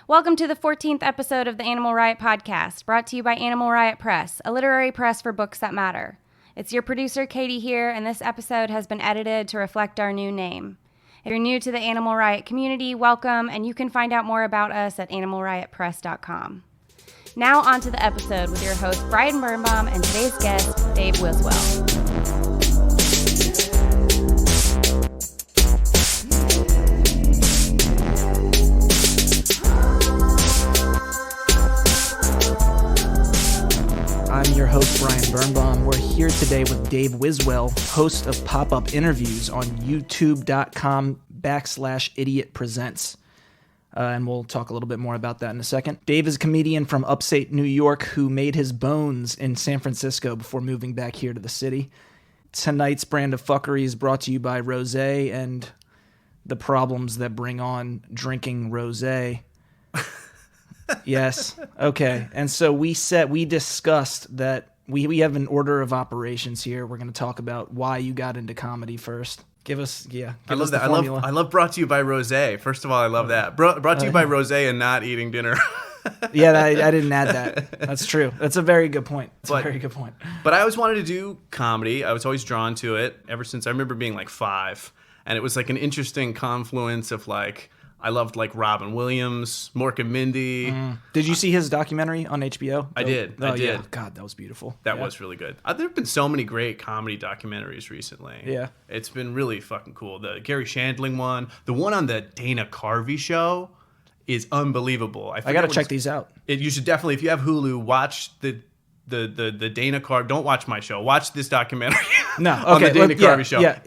Welcome to the 14th episode of the Animal Riot Podcast, brought to you by Animal Riot Press, a literary press for books that matter. It's your producer, Katie, here, and this episode has been edited to reflect our new name. If you're new to the Animal Riot community, welcome, and you can find out more about us at animalriotpress.com. Now on to the episode with your host, Brian Birnbaum, and today's guest, Dave Wiswell. I'm your host, Brian Birnbaum. We're here today with Dave Wiswell, host of pop-up interviews on youtube.com/Idiot Presents. And we'll talk a little bit more about that in a second. Dave is a comedian from upstate New York who made his bones in San Francisco before moving back here to the city. Tonight's brand of fuckery is brought to you by rosé and the problems that bring on drinking rosé. Yes. Okay. And so we discussed that we have an order of operations here. We're going to talk about why you got into comedy first. Give us I love that. I love brought to you by rosé. First of all, I love that. Brought to you by rosé and not eating dinner. Yeah, I didn't add that. That's true. That's a very good point. A very good point. But I always wanted to do comedy. I was always drawn to it ever since I remember being like 5. And it was like an interesting confluence of like, I loved like Robin Williams, Mork and Mindy. Did you see his documentary on HBO? I did. Yeah. God, that was beautiful. That was really good. There have been so many great comedy documentaries recently. Yeah. It's been really fucking cool. The Gary Shandling one, the one on the Dana Carvey show is unbelievable. I got to check these out. You should definitely, if you have Hulu, watch the Dana Carvey. Don't watch my show. Watch this documentary. No, okay. On the Dana Carvey show. Yeah.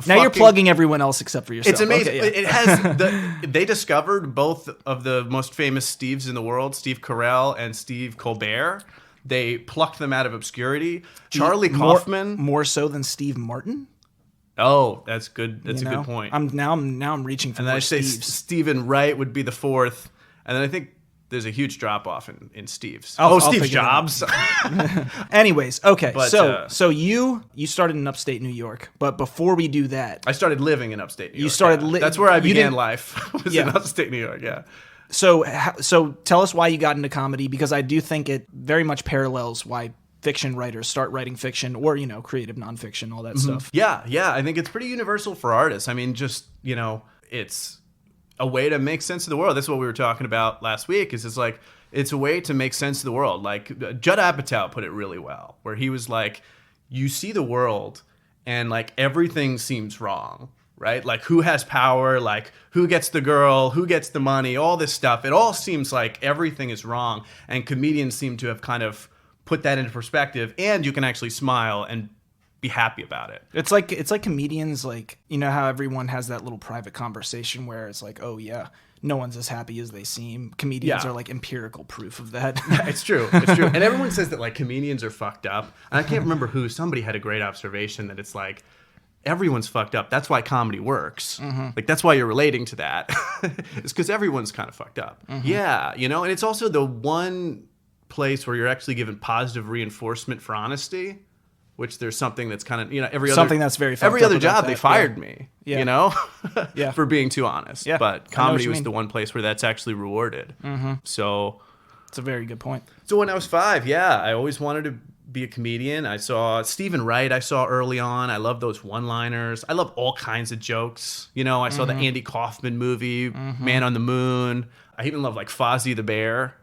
Now you're plugging everyone else except for yourself. It's amazing. Okay, It has they discovered both of the most famous Steves in the world, Steve Carell and Steve Colbert. They plucked them out of obscurity. Charlie Kaufman, more so than Steve Martin. Oh, that's good. That's a good point. I'm reaching for and more then I say Steves. Stephen Wright would be the 4th, and then I think there's a huge drop off in Steve's. I'll Steve Jobs. Anyways, okay. But, so you started in upstate New York, but before we do that, I started living in upstate New York. You started That's where I began life. Was in upstate New York. Yeah. So tell us why you got into comedy, because I do think it very much parallels why fiction writers start writing fiction, or creative nonfiction, all that stuff. Yeah. I think it's pretty universal for artists. I mean, just it's a way to make sense of the world. That's what we were talking about last week. It's like it's a way to make sense of the world. Like Judd Apatow put it really well, where he was like, you see the world and like everything seems wrong, right? Like who has power, like who gets the girl, who gets the money, all this stuff. It all seems like everything is wrong, and comedians seem to have kind of put that into perspective, and you can actually smile and be happy about it. It's like comedians, like, how everyone has that little private conversation where it's like, oh yeah, no one's as happy as they seem. Comedians are like empirical proof of that. It's true. And everyone says that like comedians are fucked up. And I can't remember who. Somebody had a great observation that it's like everyone's fucked up. That's why comedy works. Like that's why you're relating to that. It's because everyone's kind of fucked up. Yeah, and it's also the one place where you're actually given positive reinforcement for honesty. Which there's something that's kind of that's very fucked every up other job that. they fired me, for being too honest. Yeah. But comedy was the one place where that's actually rewarded. So it's a very good point. So when I was 5, I always wanted to be a comedian. I saw Stephen Wright. I saw early on. I love those one-liners. I love all kinds of jokes. I saw the Andy Kaufman movie, Man on the Moon. I even love like Fozzie the Bear.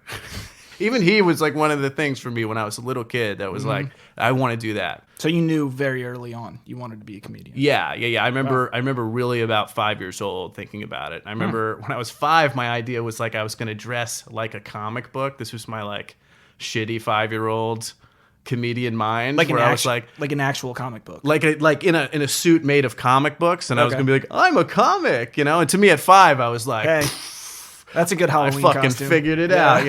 Even he was like one of the things for me when I was a little kid that was like, I want to do that. So you knew very early on you wanted to be a comedian. Yeah. I remember really about 5 years old thinking about it. I remember when I was 5, my idea was like I was going to dress like a comic book. This was my like shitty 5-year-old comedian mind, like where I was like an actual comic book, like in a suit made of comic books, and I was going to be like, I'm a comic, And to me at 5, I was like, hey. That's a good Halloween I fucking costume. Figured it out,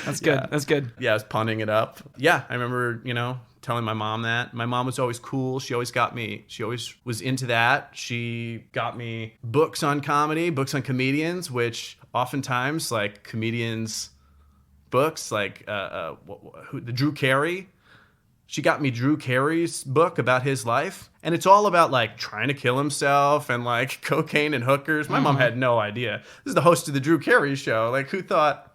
That's good. Yeah. That's good. Yeah, I was punning it up. Yeah, I remember, telling my mom that. My mom was always cool. She always was into that. She got me books on comedy, books on comedians, which oftentimes, like, comedians' books, like the Drew Carey, she got me Drew Carey's book about his life. And it's all about like trying to kill himself and like cocaine and hookers. My mom had no idea. This is the host of the Drew Carey show. Like, who thought?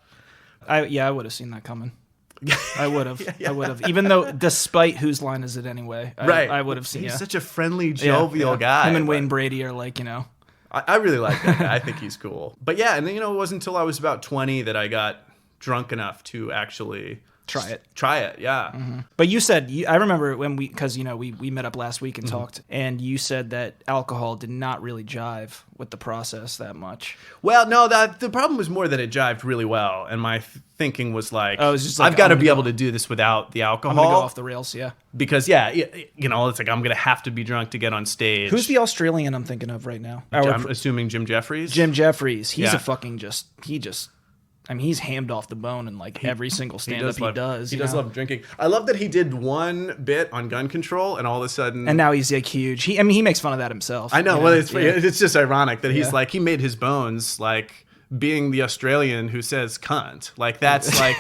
I would have seen that coming. I would have. I would have. Even though, despite Whose Line Is It Anyway? I would have seen. He's such a friendly, jovial guy. Him and Wayne Brady are like, you know. I really like that guy. I think he's cool. But yeah, and then, you know, it wasn't until I was about 20 that I got drunk enough to actually try it, yeah. Mm-hmm. But you said, I remember when because, you know, we met up last week and talked, and you said that alcohol did not really jive with the process that much. Well, no, the problem was more that it jived really well, and my thinking was like, it's just like, I've got to be able to do this without the alcohol. I'm going to go off the rails, yeah. Because, yeah, you know, it's like I'm going to have to be drunk to get on stage. Who's the Australian I'm thinking of right now? I'm assuming Jim Jeffries? Jim Jeffries. He's a fucking I mean, he's hammed off the bone in like every single stand-up he does. He does love drinking. I love that he did one bit on gun control, and all of a sudden... And now he's like huge. He makes fun of that himself. I know. Well, it's just ironic that he's like, he made his bones like being the Australian who says cunt. Like, that's like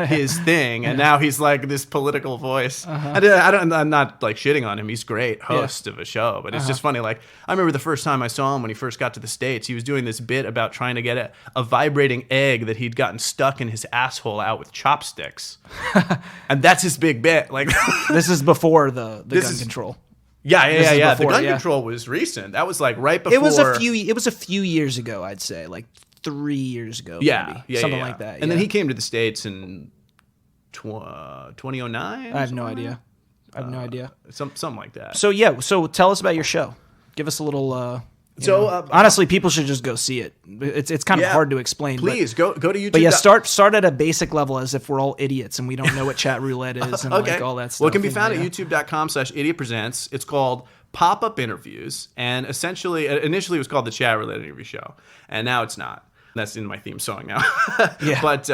his thing. And now he's like this political voice. I'm not like shitting on him. He's a great host of a show. But it's just funny. Like, I remember the first time I saw him when he first got to the States, he was doing this bit about trying to get a vibrating egg that he'd gotten stuck in his asshole out with chopsticks. And that's his big bit. Like, this is before the gun control. Yeah. The gun control was recent. That was like right before. It was a few years ago, I'd say. Like 3 years ago, maybe. Something like that. And then he came to the States in 2009. I have no idea. Something like that. So tell us about your show. Give us a little. Honestly, people should just go see it. It's kind of hard to explain. Please go to YouTube. But yeah, start at a basic level, as if we're all idiots and we don't know what chat roulette is and like all that stuff. Well, it can be found at youtube.com/idiotpresents. It's called Pop-Up Interviews, and initially it was called the Chat Roulette Interview Show, and now it's not. That's in my theme song now. But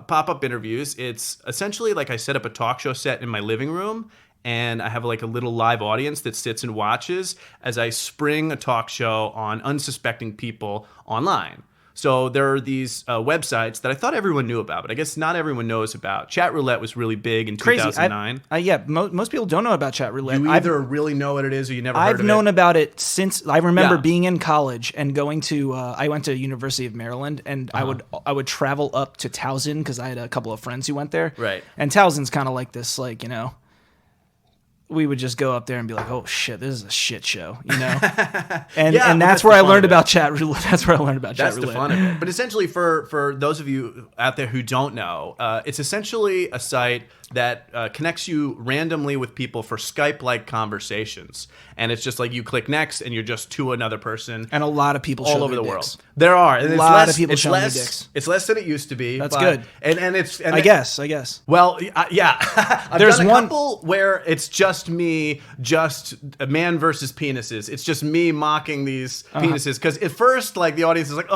Pop-Up Interviews, it's essentially like I set up a talk show set in my living room, and I have like a little live audience that sits and watches as I spring a talk show on unsuspecting people online. So there are these websites that I thought everyone knew about, but I guess not everyone knows about. Chat Roulette was really big in 2009. Most people don't know about Chat Roulette. You either really know what it is or you never heard of it. I've known about it since I remember being in college and going to. I went to University of Maryland, and I would travel up to Towson because I had a couple of friends who went there. Right. And Towson's kind of like this, like, you know. We would just go up there and be like, "Oh shit, this is a shit show," you know. And that's where I learned about Chat Roulette. That's where I learned about Chat Roulette. That's the fun of it. But essentially, for those of you out there who don't know, it's essentially a site that connects you randomly with people for Skype-like conversations. And it's just like you click next, and you're just to another person. And a lot of people all over the world. There are a lot of people showing me dicks. It's less than it used to be. That's good. And I guess. Well, yeah. There's done a couple where it's just me, just a man versus penises. It's just me mocking these penises. Because at first, like, the audience is like,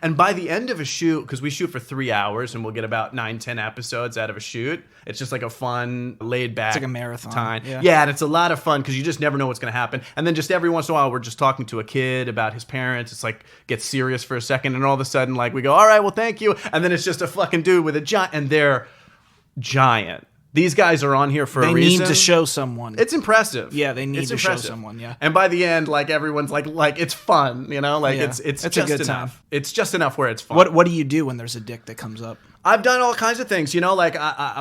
and by the end of a shoot, because we shoot for 3 hours and we'll get about 9-10 episodes out of a shoot. It's just like a fun, laid back. It's like a marathon. Time. Yeah, and it's a lot of fun because you just never know what's going to happen. And then just every once in a while, we're just talking to a kid about his parents. It's like, gets serious for a second, and all of a sudden, like, we go, all right, well, thank you. And then it's just a fucking dude with a giant, and they're giant. These guys are on here for a reason. They need to show someone. It's impressive. Yeah, they need to show someone, yeah. And by the end, like, everyone's like it's fun, you know? Like, it's just a good enough. Time. It's just enough where it's fun. What do you do when there's a dick that comes up? I've done all kinds of things, you know, like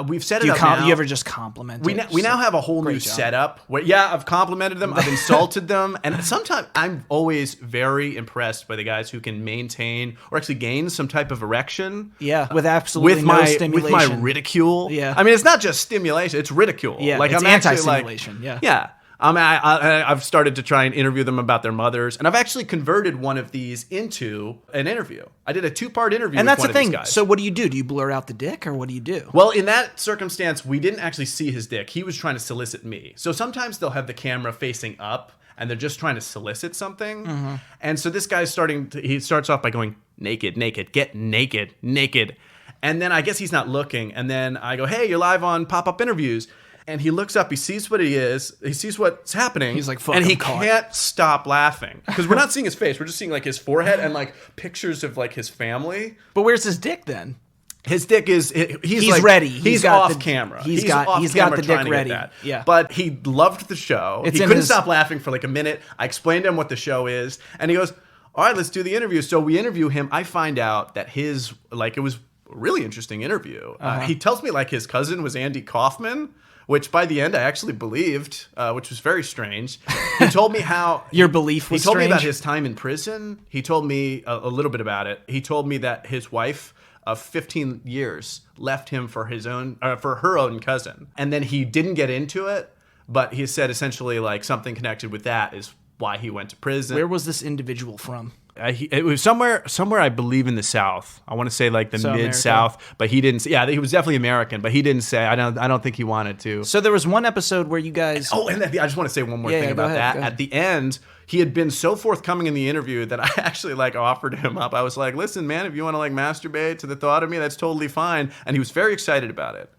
we've set it up now. You ever just compliment We now have a whole new setup where, I've complimented them, I've insulted them, and sometimes I'm always very impressed by the guys who can maintain or actually gain some type of erection. Yeah, with absolutely no stimulation. With my ridicule. Yeah. I mean, it's not just stimulation, it's ridicule. Yeah, like, it's I'm anti-stimulation, Yeah. I've started to try and interview them about their mothers, and I've actually converted one of these into an interview. I did a 2-part interview with one of these guys. And that's the thing. So what do? Do you blur out the dick, or what do you do? Well, in that circumstance, we didn't actually see his dick. He was trying to solicit me. So sometimes they'll have the camera facing up, and they're just trying to solicit something. Mm-hmm. And so this guy's he starts off by going, naked, naked, get naked, naked. And then I guess he's not looking. And then I go, hey, you're live on Pop-Up Interviews. And he looks up, he sees what he is, he sees what's happening. He's like, fuck, and he can't stop laughing. Because we're not seeing his face, we're just seeing like his forehead and like pictures of like his family. But where's his dick then? His dick is he's like, ready. He's off camera. He's got the dick ready. Yeah. But he loved the show. He couldn't stop laughing for like a minute. I explained to him what the show is, and he goes, "All right, let's do the interview." So we interview him. I find out that it was a really interesting interview. He tells me like his cousin was Andy Kaufman, which by the end I actually believed, which was very strange. He told me how your belief was He told strange? me about his time in prison. He told me a little bit about it. He told me that his wife of 15 years left him for her own cousin, and then he didn't get into it. But he said essentially like something connected with that is why he went to prison. Where was this individual from? It was somewhere I believe in the South. I want to say like the mid-South, but he didn't. Yeah, he was definitely American, but he didn't say. I don't think he wanted to. So there was one episode where you guys. Oh, and I just want to say one more thing about that. At the end, he had been so forthcoming in the interview that I actually like offered him up. I was like, "Listen, man, if you want to like masturbate to the thought of me, that's totally fine." And he was very excited about it.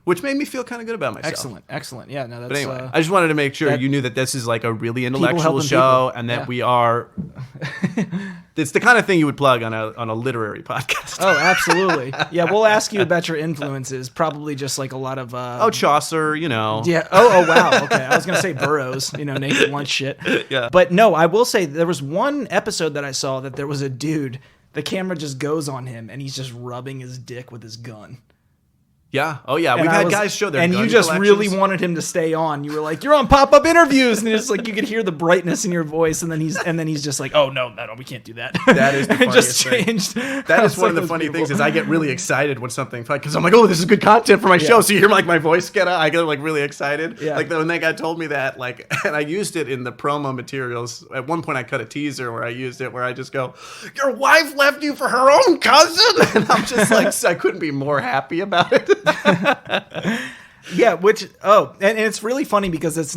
Which made me feel kind of good about myself. Excellent. Yeah, no, that's... But anyway, I just wanted to make sure you knew that this is like a really intellectual show and that we are... It's the kind of thing you would plug on a literary podcast. Oh, absolutely. Yeah, we'll ask you about your influences. Probably just like a lot of... Chaucer, you know. Yeah. Oh, wow. Okay. I was going to say Burroughs, naked lunch shit. Yeah. But no, I will say there was one episode that I saw that there was a dude, the camera just goes on him and he's just rubbing his dick with his gun. Yeah. Oh, yeah. We've had guys show their gun and you just collections. really wanted him to stay on. You were like, "You're on pop-up interviews," and it's like you could hear the brightness in your voice, and then he's just like, "Oh no, we can't do that." That is the it funniest just thing. changed. That is one of the funny things is I get really excited when something because I'm like, "Oh, this is good content for my show." So you hear like my voice I get like really excited. Yeah. Like when that guy told me that, like, and I used it in the promo materials. At one point, I cut a teaser where I used it where I just go, "Your wife left you for her own cousin," and I'm just like, I couldn't be more happy about it. Yeah, and it's really funny because it's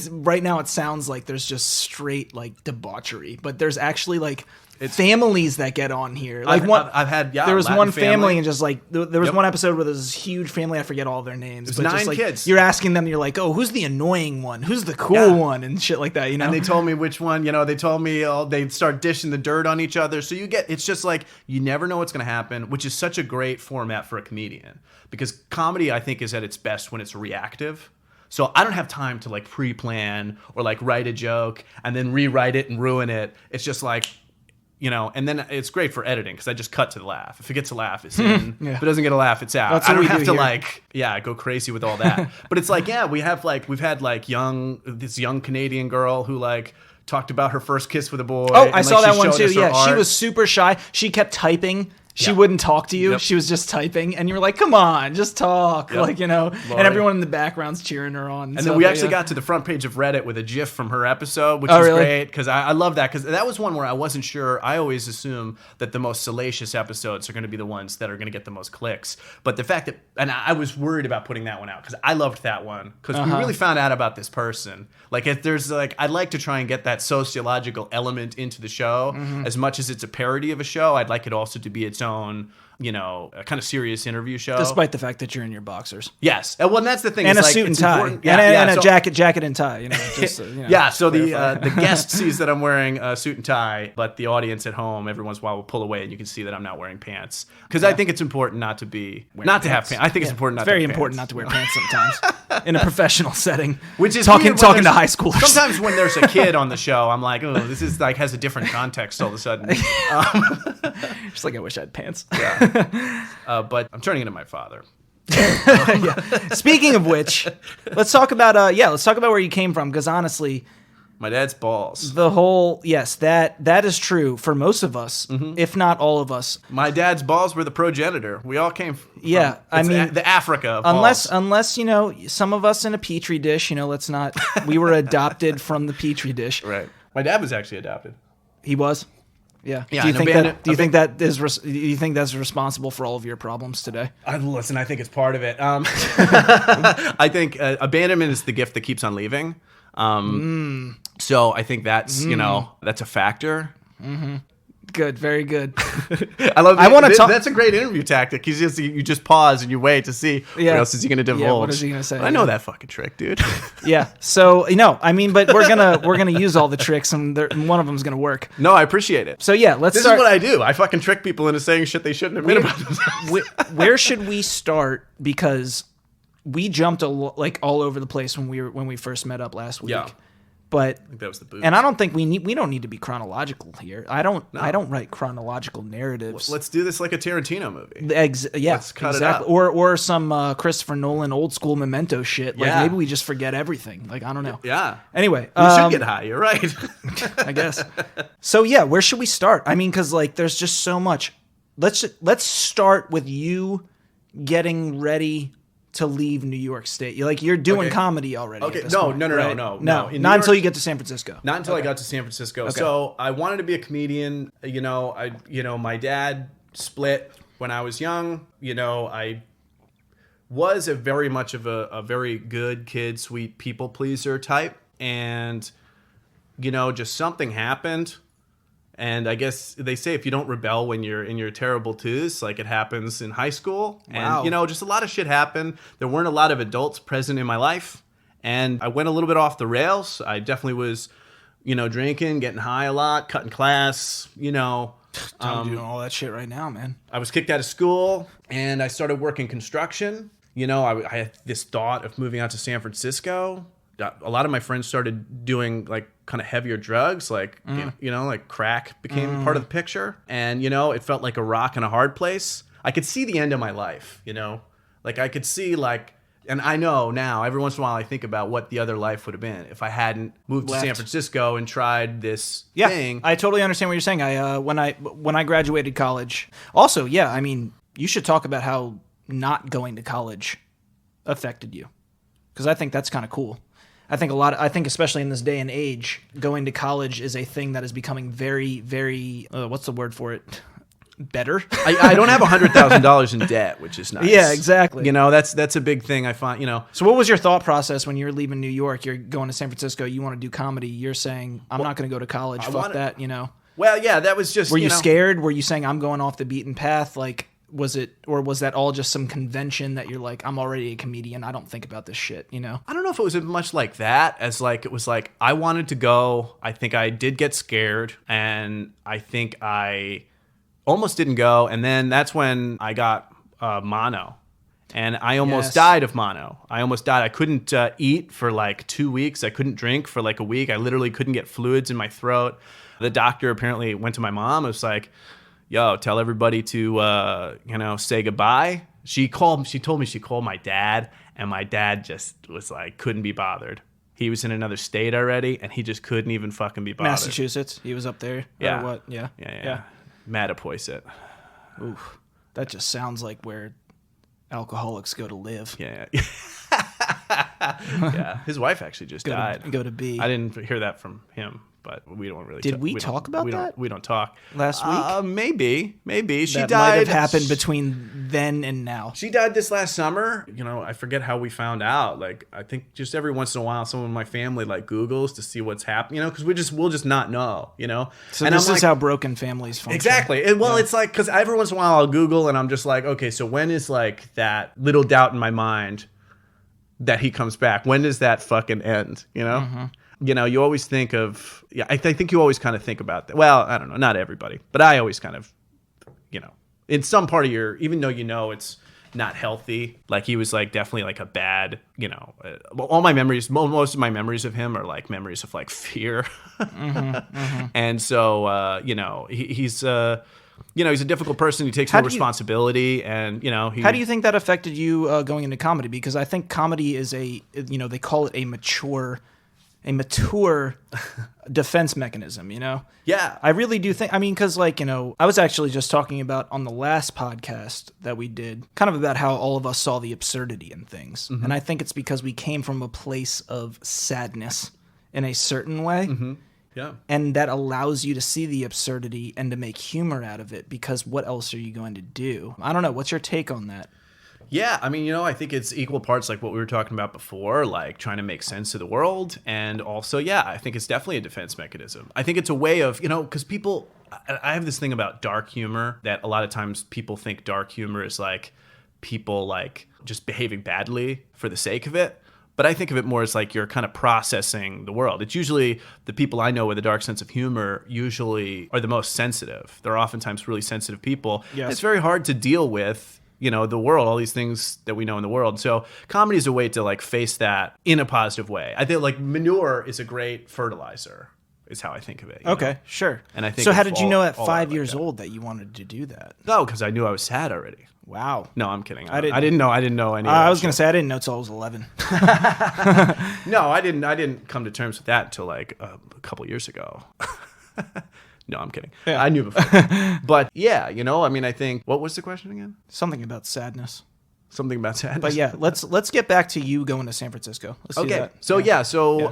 right now it sounds like there's just straight like debauchery, but there's actually like families that get on here. Like there was Latin one family and just like there was Yep. one episode where there's this huge family. I forget all their names. There's but 9 just, like, kids. You're asking them. You're like, "Oh, who's the annoying one? Who's the cool one?" And shit like that. And they told me which one. They told me they'd start dishing the dirt on each other. So it's just like you never know what's going to happen, which is such a great format for a comedian because comedy I think is at its best when it's reactive. So I don't have time to like pre-plan or like write a joke and then rewrite it and ruin it. It's just like, and then it's great for editing because I just cut to the laugh. If it gets a laugh, it's in. Yeah. If it doesn't get a laugh, it's out. That's I what don't we have do to here. go crazy with all that. But it's like, we've had like this young Canadian girl who like talked about her first kiss with a boy. Oh, and, I saw she that one showed too. us her Yeah, she art. was super shy. She kept typing. She Yeah. wouldn't talk to you. Yep. She was just typing, and you were like, "Come on, just talk." Yep. And everyone in the background's cheering her on. And then we actually got to the front page of Reddit with a GIF from her episode, which Oh, was really? great because I love that because that was one where I wasn't sure. I always assume that the most salacious episodes are going to be the ones that are going to get the most clicks. But the fact that, and I was worried about putting that one out because I loved that one because we really found out about this person. Like if there's like, I'd like to try and get that sociological element into the show as much as it's a parody of a show. I'd like it also to be its own, a kind of serious interview show. Despite the fact that you're in your boxers. Yes. Well, and that's the thing. And it's a like, suit and it's tie. important. And So- a jacket and tie. Yeah, so the guest sees that I'm wearing a suit and tie, but the audience at home every once in a while will pull away and you can see that I'm not wearing pants. Because I think it's important not to have pants. I think it's important not to have very important not to wear pants sometimes in a professional setting. Which is talking weird when to there's- high schoolers. Sometimes when there's a kid on the show, I'm like, oh, this is like has a different context all of a sudden. Just like I wish I had pants. But I'm turning into my father. Speaking of which, let's talk about where you came from because honestly, My dad's balls. the whole that is true for most of us, if not all of us. My dad's balls were the progenitor. We all came from the Africa of Unless balls. some of us in a petri dish, let's not. We were adopted from the petri dish. Right. My dad was actually adopted. He was. Yeah. Yeah, Do you an think that's responsible for all of your problems today? Listen, I think it's part of it. I think abandonment is the gift that keeps on leaving. So I think that's that's a factor. Good, very good. I love. I want to talk. That's a great interview tactic. You just pause and you wait to see what else is he going to divulge. Yeah, what is he going to say? I know that fucking trick, dude. Yeah. So but we're gonna use all the tricks, and one of them's gonna work. No, I appreciate it. So yeah, let's This start. is what I do. I fucking trick people into saying shit they shouldn't admit about themselves. Where should we start? Because we jumped all over the place when we first met up last week. Yeah. But I think that was the boost. and I don't think we don't need to be chronological here. I don't write chronological narratives. Let's do this like a Tarantino movie. Let's cut it exactly. up. Or some Christopher Nolan old school Memento shit. Like Yeah. maybe we just forget everything. Like I don't know. Yeah. Anyway, We should get high. You're right. I guess. So yeah, where should we start? I mean, because like there's just so much. Let's start with you getting ready to leave New York State. You're doing Okay. comedy already. Okay. At this No. point, No. right? In Not New York- until you get to San Francisco. Not until I got to San Francisco. Okay. So I wanted to be a comedian. My dad split when I was young. I was a very much of a very good kid, sweet people pleaser type, and just something happened. And I guess they say if you don't rebel when you're in your terrible twos, like it happens in high school. Wow. And, just a lot of shit happened. There weren't a lot of adults present in my life. And I went a little bit off the rails. I definitely was, drinking, getting high a lot, cutting class, I'm doing all that shit right now, man. I was kicked out of school and I started working construction. I had this thought of moving out to San Francisco. A lot of my friends started doing like kind of heavier drugs, like like crack became part of the picture, and it felt like a rock and a hard place. I could see the end of my life, like I could see and I know now every once in a while I think about what the other life would have been if I hadn't moved to San Francisco and tried this thing. I totally understand what you're saying. When I graduated college, also I mean you should talk about how not going to college affected you, because I think that's kind of cool. I think especially in this day and age, going to college is a thing that is becoming very, very, what's the word for it? Better. I don't have $100,000 in debt, which is nice. Yeah, exactly. That's a big thing I find, So what was your thought process when you're leaving New York? You're going to San Francisco, you want to do comedy. You're saying, I'm not going to go to college. Fuck that, Well, yeah, that was just, Were you scared? Were you saying, I'm going off the beaten path? Like, was that all just some convention that you're like, I'm already a comedian, I don't think about this shit, I don't know if it was much like that as like it was like I wanted to go. I think I did get scared, and I think I almost didn't go, and then that's when I got mono, and I almost died of mono. I almost died. I couldn't eat for like 2 weeks. I couldn't drink for like a week. I literally couldn't get fluids in my throat. The doctor apparently went to my mom. It was like, yo, tell everybody to, say goodbye. She told me she called my dad, and my dad just was like, couldn't be bothered. He was in another state already, and he just couldn't even fucking be bothered. Massachusetts, he was up there. Yeah. Or what? Yeah. Mattapoisett. Oof. That just sounds like where alcoholics go to live. Yeah. Yeah. His wife actually just died. Go to B. I didn't hear that from him. But we don't really. Did we talk about that? We don't talk last week. Maybe she that died. Might have happened between then and now. She died this last summer. I forget how we found out. Like, I think just every once in a while, someone in my family like Googles to see what's happening. Because we'll just not know. So and this is like, how broken families function. Exactly. It's like because every once in a while I'll Google and I'm just like, okay, so when is like that little doubt in my mind that he comes back? When does that fucking end? Mm-hmm. You always think of, I think you always kind of think about that. Well, I don't know, not everybody, but I always kind of, in some part of even though it's not healthy, like he was like definitely like a bad, all my memories, most of my memories of him are like memories of like fear. And so, he's a difficult person who takes no responsibility, and how do you think that affected you going into comedy? Because I think comedy is they call it a mature defense mechanism, Yeah. I really do think, because I was actually just talking about on the last podcast that we did, kind of about how all of us saw the absurdity in things. Mm-hmm. And I think it's because we came from a place of sadness in a certain way. Mm-hmm. Yeah. And that allows you to see the absurdity and to make humor out of it, because what else are you going to do? I don't know. What's your take on that? Yeah, I mean, I think it's equal parts like what we were talking about before, like trying to make sense of the world. And also, yeah, I think it's definitely a defense mechanism. I think it's a way of, because I have this thing about dark humor that a lot of times people think dark humor is like people like just behaving badly for the sake of it. But I think of it more as like you're kind of processing the world. It's usually the people I know with a dark sense of humor usually are the most sensitive. They're oftentimes really sensitive people. Yes. It's very hard to deal with, the world, all these things that we know in the world. So comedy is a way to like face that in a positive way. I think like manure is a great fertilizer is how I think of it. Okay, sure. And I think so how it's did you know at all 5 like years that. old that you wanted to do that? No, because I knew I was sad already. Wow. No, I'm kidding. I didn't know any of that I was going to shit. say I didn't know till I was 11. No, I didn't come to terms with that until like a couple years ago. No, I'm kidding. Yeah. I knew before. But yeah, I mean, I think, what was the question again? Something about sadness. Something about sadness. But yeah, let's get back to you going to San Francisco. Let's do Okay. that. So Yeah.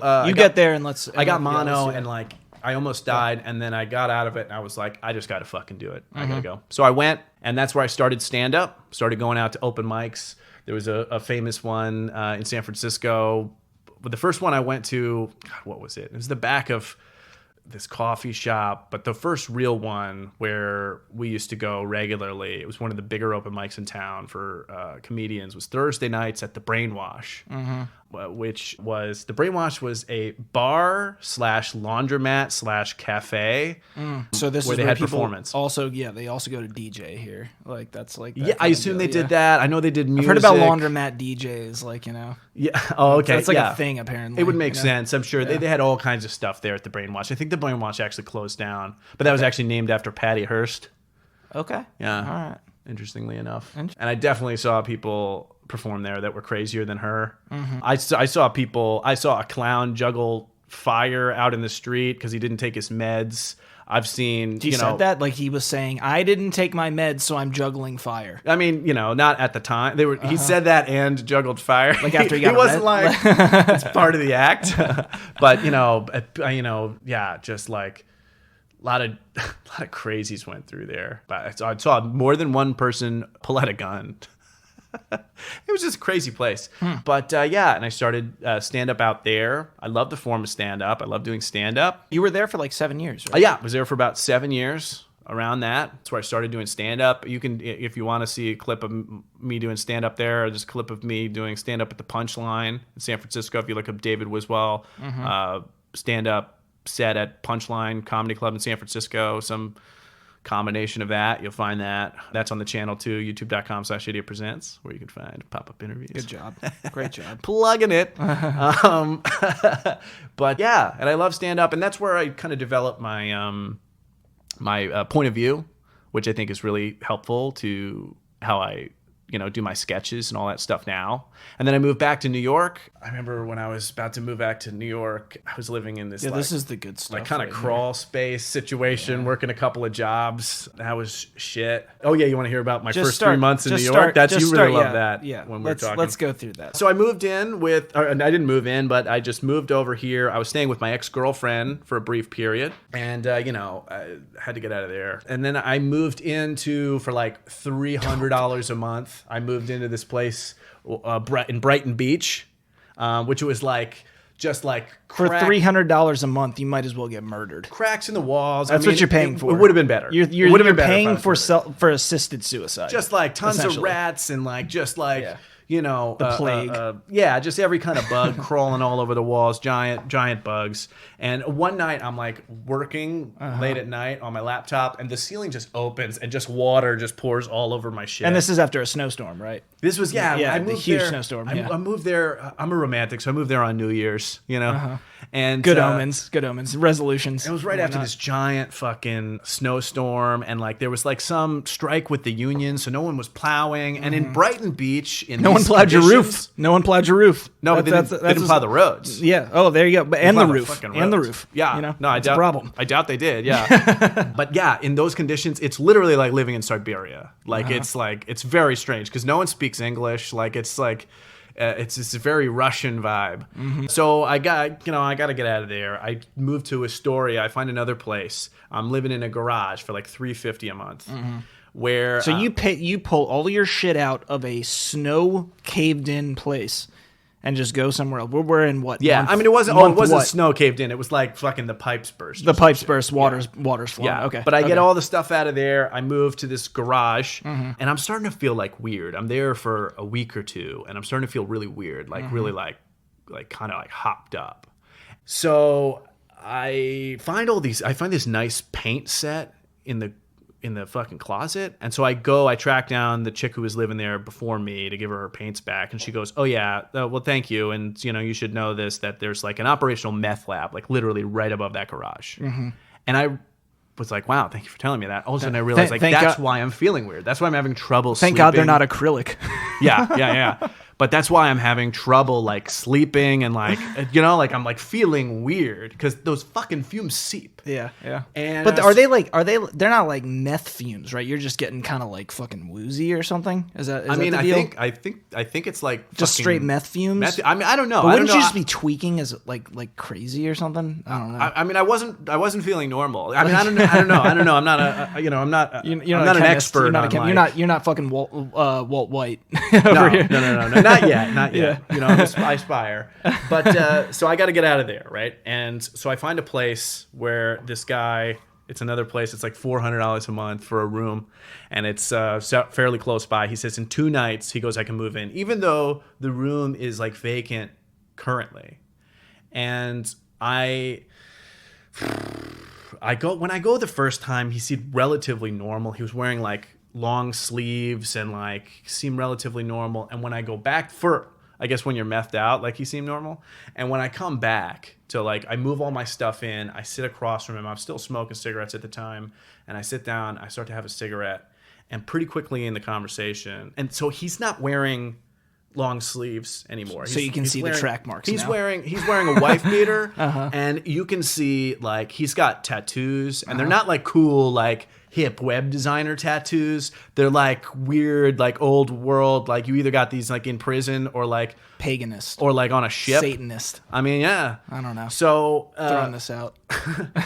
I You got get there and let's. I got yeah, mono let's do and it. like I almost died, and then I got out of it and I was like, I just got to fucking do it. I Mm-hmm. gotta go. So I went, and that's where I started stand up. Started going out to open mics. There was a famous one in San Francisco. But the first one I went to, God, what was it? It was the back of this coffee shop, but the first real one where we used to go regularly, it was one of the bigger open mics in town for comedians, was Thursday nights at the Brainwash, which was, the Brainwash was a bar / laundromat / cafe. So this where is they where had people performance. Also, they also go to DJ here. Like that's like that Yeah, I kind of assume deal, they did yeah. that. I know they did music. I've heard about laundromat DJs, like Yeah. Oh, okay. That's like yeah. a thing apparently. It would make you know? sense. I'm sure Yeah. they had all kinds of stuff there at the Brainwash. I think the Brainwash actually closed down, but that was actually named after Patty Hearst. Okay. Yeah. All right. Interestingly enough. And I definitely saw people perform there that were crazier than her. Mm-hmm. I saw a clown juggle fire out in the street because he didn't take his meds. I've seen, He said that like he was saying, I didn't take my meds, so I'm juggling fire. I mean, not at the time. He said that and juggled fire. Like after he got He wasn't med? like it's part of the act. But yeah, just like a lot of crazies went through there. But I saw more than one person pull out a gun. It was just a crazy place. But and I started stand up out there. I love the form of stand up. I love doing stand up. You were there for like 7 years, right? Yeah, I was there for about 7 years. Around that, that's where I started doing stand up. You can, if you want to see a clip of me doing stand up there, or just a clip of me doing stand up at the Punchline in San Francisco. If you look up David Wiswell, stand up set at Punchline Comedy Club in San Francisco, some combination of that, you'll find that. That's on the channel too, youtube.com/idiotpresents, where you can find pop-up interviews. Good job. Great job. Plugging it. But yeah, and I love stand up, and that's where I kind of developed my my point of view, which I think is really helpful to how I do my sketches and all that stuff now. And then I moved back to New York. I remember when I was about to move back to New York, I was living in this This is the good stuff. like kind of right crawl space situation, working a couple of jobs. That was shit. Oh yeah, you want to hear about my Just first start- 3 months in New just York? start- That's just you really start, love that. Yeah. When we're talking. Let's go through that. So I moved in with, and I didn't move in, but I just moved over here. I was staying with my ex-girlfriend for a brief period, and I had to get out of there. And then I moved for like $300 a month. I moved into this place in Brighton Beach, which was like just like For crack- $300 a month, you might as well get murdered. cracks in the walls. That's what you're paying for. It would have been better. You're It would have been better if I paying was murdered. for assisted suicide. Just like tons of essentially. rats and like just like Yeah. the plague. Just every kind of bug crawling all over the walls, giant bugs. And one night I'm like working late at night on my laptop, and the ceiling just opens and just water just pours all over my shit. And this is after a snowstorm, right? This was Yeah, I the moved huge there, snowstorm, I, yeah. I moved there. I'm a romantic, so I moved there on New Year's. And Good omens, resolutions. it was right after this giant fucking snowstorm, and like there was like some strike with the union, so no one was plowing. And in Brighton Beach, No one plowed your roof. No one plowed your roof. No, but they didn't plow the roads. Yeah. Oh, there you go. And the Plowed roof. fucking And the roads. roof. Yeah. No, I It's a doubt. problem. I doubt they did. Yeah. But yeah, in those conditions, it's literally like living in Siberia. Like it's very strange because no one speaks English. Like it's like. It's this very Russian vibe. So I got to get out of there. I moved to Astoria. I find another place. I'm living in a garage for like $350 a month. where So you pull all your shit out of a snow caved in place and just go somewhere else. We're in what? Yeah, month, I mean, it wasn't what? snow caved in. It was like fucking the pipes burst. The pipes burst, water's flowing. Yeah, Okay. But I get all the stuff out of there. I move to this garage, and I'm starting to feel like weird. I'm there for a week or two, and I'm starting to feel really weird, like really like kind of like hopped up. So I find this nice paint set in the fucking closet, and so I track down the chick who was living there before me to give her paints back, and she goes, "Oh yeah, well thank you, and you should know this, that there's like an operational meth lab like literally right above that garage." And I was like, "Wow, thank you for telling me that." All of a sudden I realized that's why I'm feeling weird. That's why I'm having trouble sleeping. Thank God they're not acrylic. Yeah. But that's why I'm having trouble like sleeping and like like I'm like feeling weird because those fucking fumes seep. Yeah. And but they're not like meth fumes, right? You're just getting kind of like fucking woozy or something. Is that the deal? I think it's like just straight meth fumes. I mean, I don't know. But wouldn't you just be tweaking as like crazy or something? I don't know. I mean, I wasn't feeling normal. I mean, I don't know. I'm not I'm not an expert. You're not fucking Walt White over here. No. Not yet. Yeah. I aspire. But so I got to get out of there, right? And so I find a place where this guy, it's another place. It's like $400 a month for a room, and it's fairly close by. He says in 2 nights, he goes, I can move in, even though the room is like vacant currently. And when I go the first time, he seemed relatively normal. He was wearing like long sleeves and like seemed relatively normal. And when I go back I guess when you're methed out, like he seemed normal. And when I come back to like, I move all my stuff in, I sit across from him. I'm still smoking cigarettes at the time. And I sit down, I start to have a cigarette, and pretty quickly in the conversation. And so he's not wearing long sleeves anymore. So you can see the track marks. He's wearing a wife beater, and you can see like he's got tattoos, and they're not like cool like hip web designer tattoos. They're like weird, like old world, like you either got these like in prison or like paganist or like on a ship. Satanist. I mean, yeah. I don't know. So throwing this out.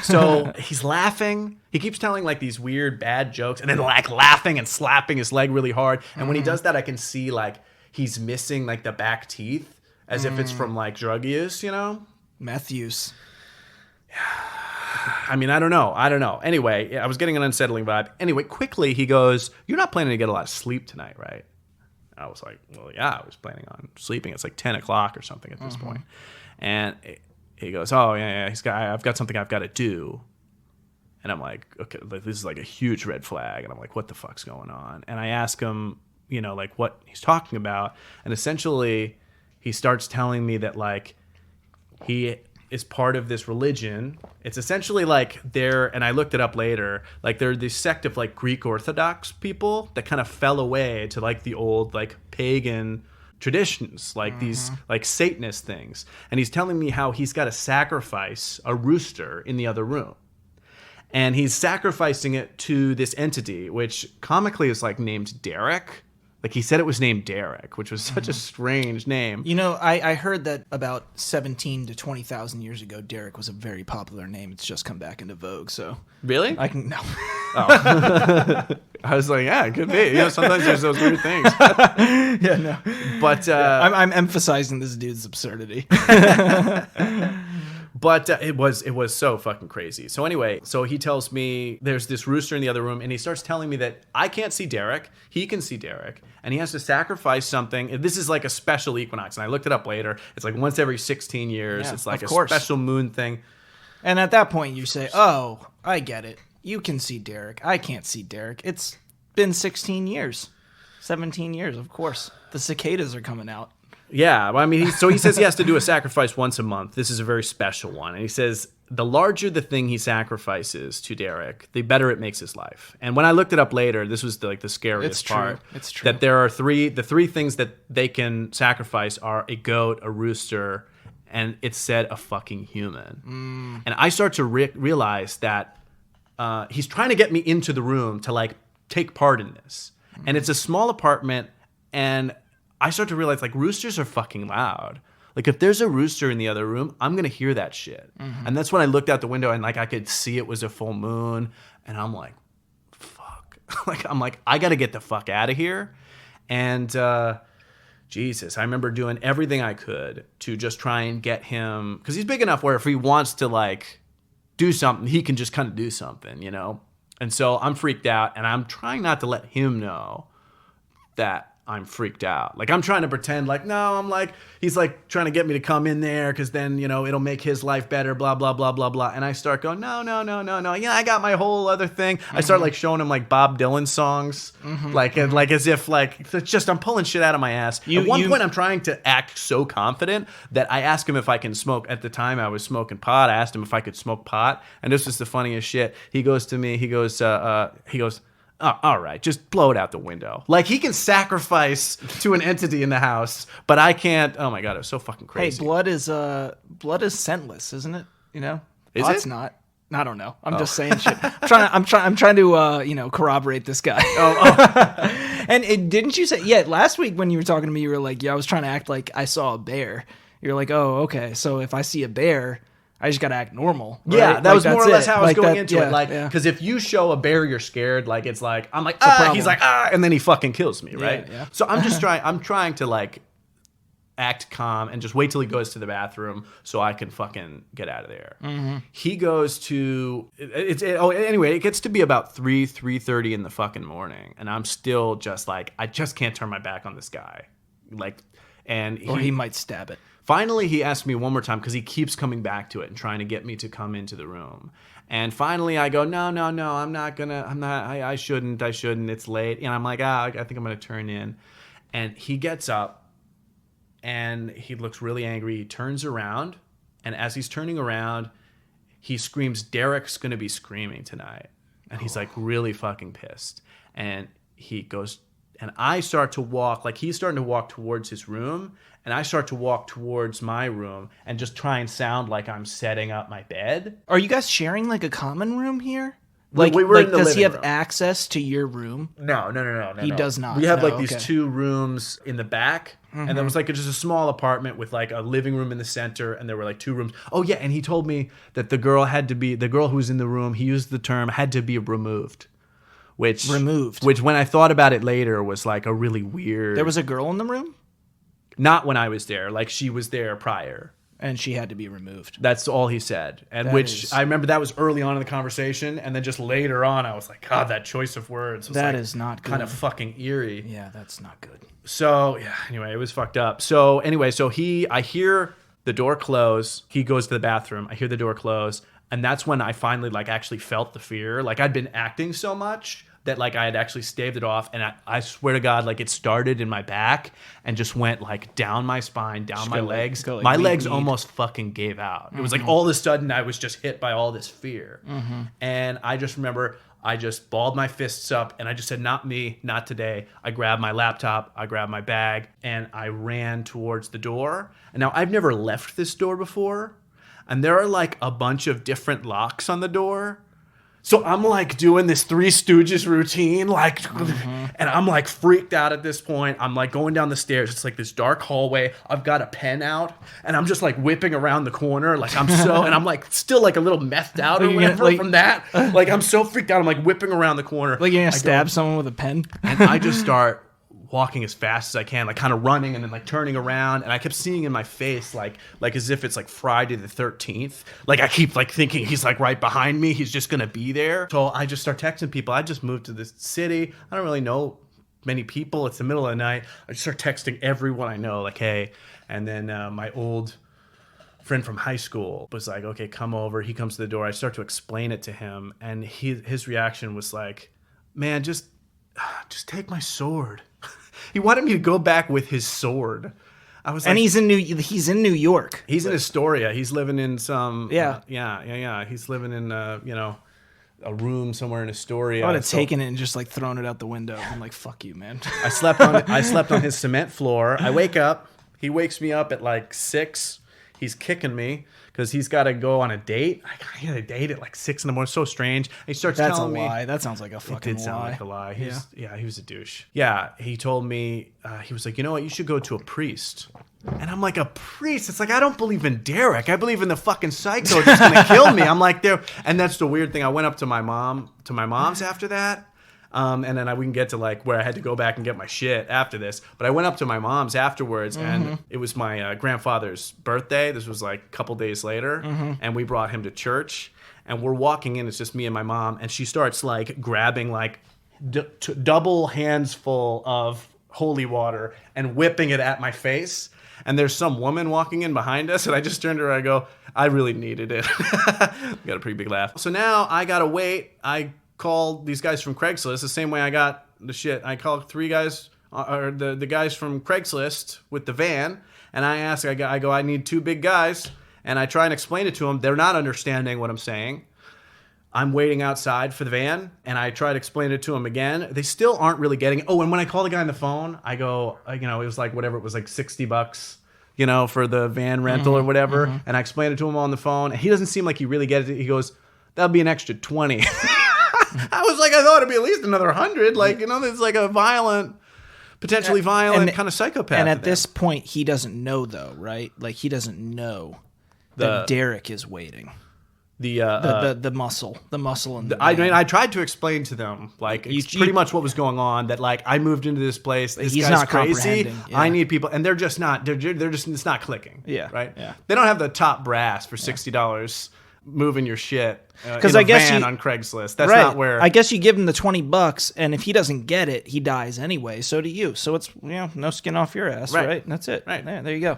So he's laughing. He keeps telling like these weird bad jokes, and then like laughing and slapping his leg really hard. And when he does that, I can see like he's missing like the back teeth as if it's from like drug use, Meth use. I mean, I don't know. Anyway, I was getting an unsettling vibe. Anyway, quickly he goes, "You're not planning to get a lot of sleep tonight, right?" I was like, "Well, yeah, I was planning on sleeping. It's like 10 o'clock or something at this point." And he goes, "Oh, yeah. I've got something I've got to do." And I'm like, "Okay, this is like a huge red flag." And I'm like, "What the fuck's going on?" And I ask him, like what he's talking about. And essentially he starts telling me that like he is part of this religion. It's essentially like and I looked it up later, like they're this sect of like Greek Orthodox people that kind of fell away to like the old like pagan traditions, like these like Satanist things. And he's telling me how he's got to sacrifice a rooster in the other room. And he's sacrificing it to this entity, which comically is like named Derek. Like he said it was named Derek, which was such a strange name. I heard that about 17 to 20,000 years ago, Derek was a very popular name. It's just come back into vogue, so. Really? No. Oh. I was like, yeah, it could be. Sometimes there's those weird things. Yeah, no. But I'm emphasizing this dude's absurdity. But it was so fucking crazy. So anyway, so he tells me there's this rooster in the other room, and he starts telling me that I can't see Derek. He can see Derek, and he has to sacrifice something. This is like a special equinox, and I looked it up later. It's like once every 16 years. Yeah, it's like a course. special moon thing. And at that point, you say, "Oh, I get it. You can see Derek. I can't see Derek. It's been 16 years, 17 years. Of course, the cicadas are coming out." Yeah, I mean, he says he has to do a sacrifice once a month. This is a very special one. And he says the larger the thing he sacrifices to Derek, the better it makes his life. And when I looked it up later, this was the scariest part. It's true. That there are the three things that they can sacrifice are a goat, a rooster, and it said a fucking human. And I start to realize that he's trying to get me into the room to like take part in this. And it's a small apartment, and I start to realize like roosters are fucking loud. Like if there's a rooster in the other room, I'm going to hear that shit. And that's when I looked out the window and like I could see it was a full moon, and I'm like, fuck. I'm like, I got to get the fuck out of here. And Jesus, I remember doing everything I could to just try and get him, because he's big enough where if he wants to like do something, he can just kind of do something, you know? And so I'm freaked out, and I'm trying not to let him know that I'm freaked out. Like, I'm trying to pretend like, no, I'm like, he's like trying to get me to come in there because then, you know, it'll make his life better, blah, blah, blah, blah, blah. And I start going, no. Yeah, I got my whole other thing. I start like showing him like Bob Dylan songs, like as if like, it's just, I'm pulling shit out of my ass. At one point, I'm trying to act so confident that I ask him if I can smoke. At the time, I was smoking pot. I asked him if I could smoke pot. And this is the funniest shit. He goes to me, he goes, oh, all right, just blow it out the window. Like, he can sacrifice to an entity in the house, but I can't. Oh my God, it was so fucking crazy. Hey, blood is scentless, isn't it? You know, is it? It's not. I don't know. I'm just saying shit. I'm trying to corroborate this guy. And didn't you say last week when you were talking to me, you were like, I was trying to act like I saw a bear. You're like, oh, okay, so if I see a bear, I just gotta act normal. Right? Yeah, that was more or less how I was going into it. Like, yeah. because if you show a bear you're scared, like it's like I'm like he's like and then he fucking kills me, right? Yeah. So I'm just trying to like act calm and just wait till he goes to the bathroom so I can fucking get out of there. He goes to anyway, it gets to be about 3:30 in the fucking morning, and I'm still just like, I just can't turn my back on this guy, like, and he might stab it. Finally, he asked me one more time because he keeps coming back to it and trying to get me to come into the room. And finally, I go, no, I shouldn't, it's late. And I'm like, I think I'm going to turn in. And he gets up and he looks really angry. He turns around. And as he's turning around, he screams, Derek's going to be screaming tonight. And he's like really fucking pissed. And he goes, and I start to walk, like he's starting to walk towards his room. And I start to walk towards my room and just try and sound like I'm setting up my bed. Are you guys sharing like a common room here? Like, we were in the does he have room. access to your room? No. He does not. We have these two rooms in the back, and there was like just a small apartment with like a living room in the center, and there were like two rooms. Oh yeah, and he told me that the girl who was in the room, he used the term, had to be removed. Which when I thought about it later was like a really weird. There was a girl in the room? Not when I was there. Like, she was there prior. And she had to be removed. That's all he said. And I remember that was early on in the conversation. And then just later on, I was like, God, that choice of words was is not good. Kind of fucking eerie. Yeah, that's not good. So, yeah, anyway, it was fucked up. So, anyway, I hear the door close. He goes to the bathroom. I hear the door close. And that's when I finally, like, actually felt the fear. Like, I'd been acting so much that like I had actually staved it off, and I swear to God, like it started in my back and just went like down my spine, down my legs. My legs almost fucking gave out. It was like all of a sudden I was just hit by all this fear. And I just remember I just balled my fists up and I just said, not me, not today. I grabbed my laptop, I grabbed my bag, and I ran towards the door. And now I've never left this door before, and there are like a bunch of different locks on the door. So I'm like doing this Three Stooges routine, like, and I'm like freaked out at this point. I'm like going down the stairs. It's like this dark hallway. I've got a pen out, and I'm just like whipping around the corner. Like and I'm like still like a little methed out or whatever from that. Like I'm so freaked out. I'm like whipping around the corner. Like you're gonna stab someone with a pen? And I just start walking as fast as I can, like kind of running and then like turning around, and I kept seeing in my face like as if it's like Friday the 13th. Like I keep like thinking he's like right behind me, he's just gonna be there. So I just start texting people. I just moved to this city. I don't really know many people. It's the middle of the night. I just start texting everyone I know, like, hey. And then my old friend from high school was like, okay, come over. He comes to the door. I start to explain it to him, and his reaction was like, man, just take my sword. He wanted me to go back with his sword. I was, and like, he's in New York. He's in Astoria. He's living in some yeah. He's living in a room somewhere in Astoria. I would have taken it and just like thrown it out the window. I'm like, fuck you, man. I slept on his cement floor. I wake up. He wakes me up at like 6. He's kicking me because he's got to go on a date. I got a date at like 6 in the morning. So strange. And he starts telling me. That's a lie. That sounds like a fucking lie. It did sound like a lie. He was a douche. Yeah, he told me, he was like, you know what? You should go to a priest. And I'm like, a priest? It's like, I don't believe in Derek. I believe in the fucking psycho that's going to kill me. I'm like, there. And that's the weird thing. I went up to my mom's after that. And then we can get to like where I had to go back and get my shit after this. But I went up to my mom's afterwards, and it was my grandfather's birthday. This was like a couple days later, and we brought him to church. And we're walking in. It's just me and my mom, and she starts like grabbing like double hands full of holy water and whipping it at my face. And there's some woman walking in behind us, and I just turned to her. I go, I really needed it. Got a pretty big laugh. So now I gotta wait. I called these guys from Craigslist the same way I got the shit. I called 3 guys, or the guys from Craigslist with the van, and I asked, I go, I need 2 big guys, and I try and explain it to them. They're not understanding what I'm saying. I'm waiting outside for the van, and I try to explain it to them again. They still aren't really getting it. Oh, and when I call the guy on the phone, I go, it was like whatever, it was like $60, for the van rental or whatever, and I explain it to him on the phone, and he doesn't seem like he really gets it. He goes, that'll be an extra 20. I was like, I thought it'd be at least another 100. Like, it's like a potentially violent kind of psychopath. And at this point, he doesn't know though, right? Like he doesn't know that Derek is waiting. The muscle in the I tried to explain to them like pretty much what was going on. That like I moved into this place. This he's guy's not crazy. Yeah. I need people, and they're just not. They're just it's not clicking. Yeah, right. Yeah. They don't have the top brass for $60 moving your shit because I guess on Craigslist. That's not where. I guess you give him the $20, and if he doesn't get it, he dies anyway. So do you. So it's no skin off your ass, right? That's it. Right there you go.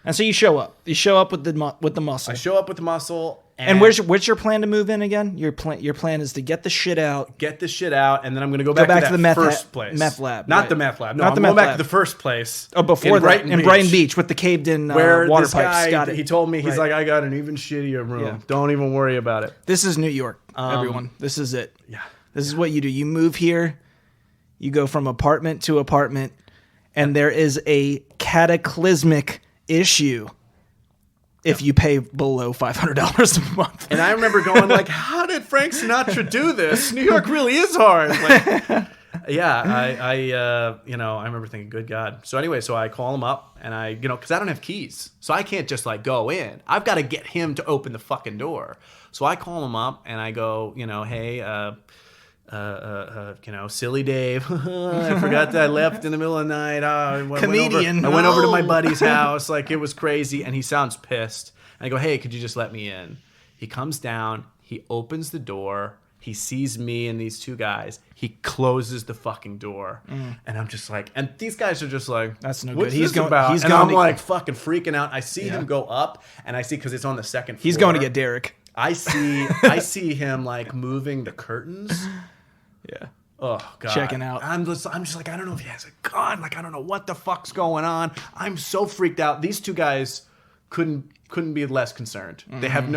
And so you show up. You show up with the muscle. I show up with the muscle. And what's your plan to move in again? Your plan is to get the shit out. And then I'm going to go back to the first place. Meth lab. Not the meth lab. No, I'm going back to the first place. Oh, before that. In Brighton Beach with the caved-in where water this pipes. Guy, Got it. He told me, he's like, I got an even shittier room. Yeah. Don't even worry about it. This is New York, everyone. This is it. Yeah. This is what you do. You move here. You go from apartment to apartment. And there is a cataclysmic issue if you pay below $500 a month. And I remember going like, how did Frank Sinatra do this? New York really is hard. Like, yeah, I remember thinking, good God. So anyway, so I call him up, and I, because I don't have keys. So I can't just like go in. I've got to get him to open the fucking door. So I call him up, and I go, hey, silly Dave. I forgot that I left in the middle of the night. I went over to my buddy's house. Like, it was crazy. And he sounds pissed. And I go, hey, could you just let me in? He comes down. He opens the door. He sees me and these 2 guys. He closes the fucking door. And I'm just like, and these guys are just like, that's no good. He's going about? I'm like fucking freaking out. I see him go up, and I see, because it's on the second floor. He's going to get Derek. I see him like moving the curtains. Yeah. Oh God. Checking out. I'm just like, I don't know if he has a gun. Like, I don't know what the fuck's going on. I'm so freaked out. These 2 guys couldn't be less concerned. They have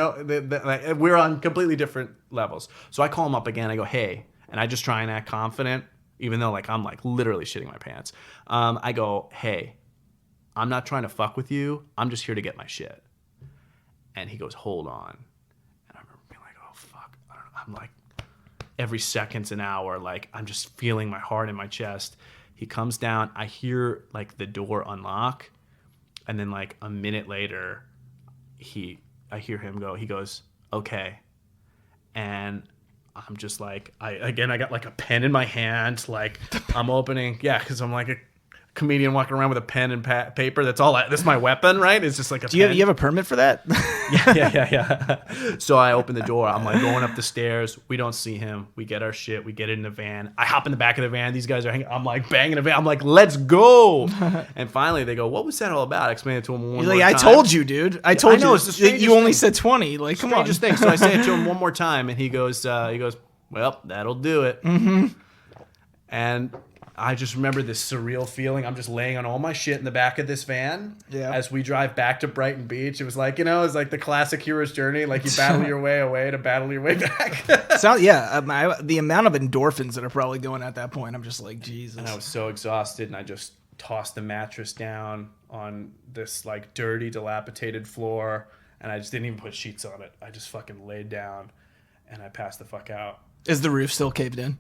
we're on completely different levels. So I call him up again. I go, hey, and I just try and act confident, even though like I'm like literally shitting my pants. I go, hey, I'm not trying to fuck with you. I'm just here to get my shit. And he goes, hold on. And I remember being like, oh fuck. I don't know. I'm like, every second's an hour, like I'm just feeling my heart in my chest. He comes down, I hear like the door unlock, and then like a minute later, I hear him go, he goes, okay. And I'm just like, I got like a pen in my hand, like I'm opening, because I'm like a comedian walking around with a pen and paper. That's my weapon, right? It's just like a pen. You have a permit for that? Yeah. So I open the door. I'm like going up the stairs. We don't see him. We get our shit. We get it in the van. I hop in the back of the van. These guys are hanging. I'm like banging the van. I'm like, let's go. And finally they go, what was that all about? I explain it to him one more time. I told you, dude. I told you. It's the strangest you only thing. said 20. Like, come on. Strangest thing. So I say it to him one more time, and he goes, well, that'll do it. And I just remember this surreal feeling. I'm just laying on all my shit in the back of this van as we drive back to Brighton Beach. It was like, it's like the classic hero's journey. Like you battle your way away to battle your way back. The amount of endorphins that are probably going at that point, I'm just like, Jesus. And I was so exhausted, and I just tossed the mattress down on this like dirty, dilapidated floor, and I just didn't even put sheets on it. I just fucking laid down, and I passed the fuck out. Is the roof still caved in?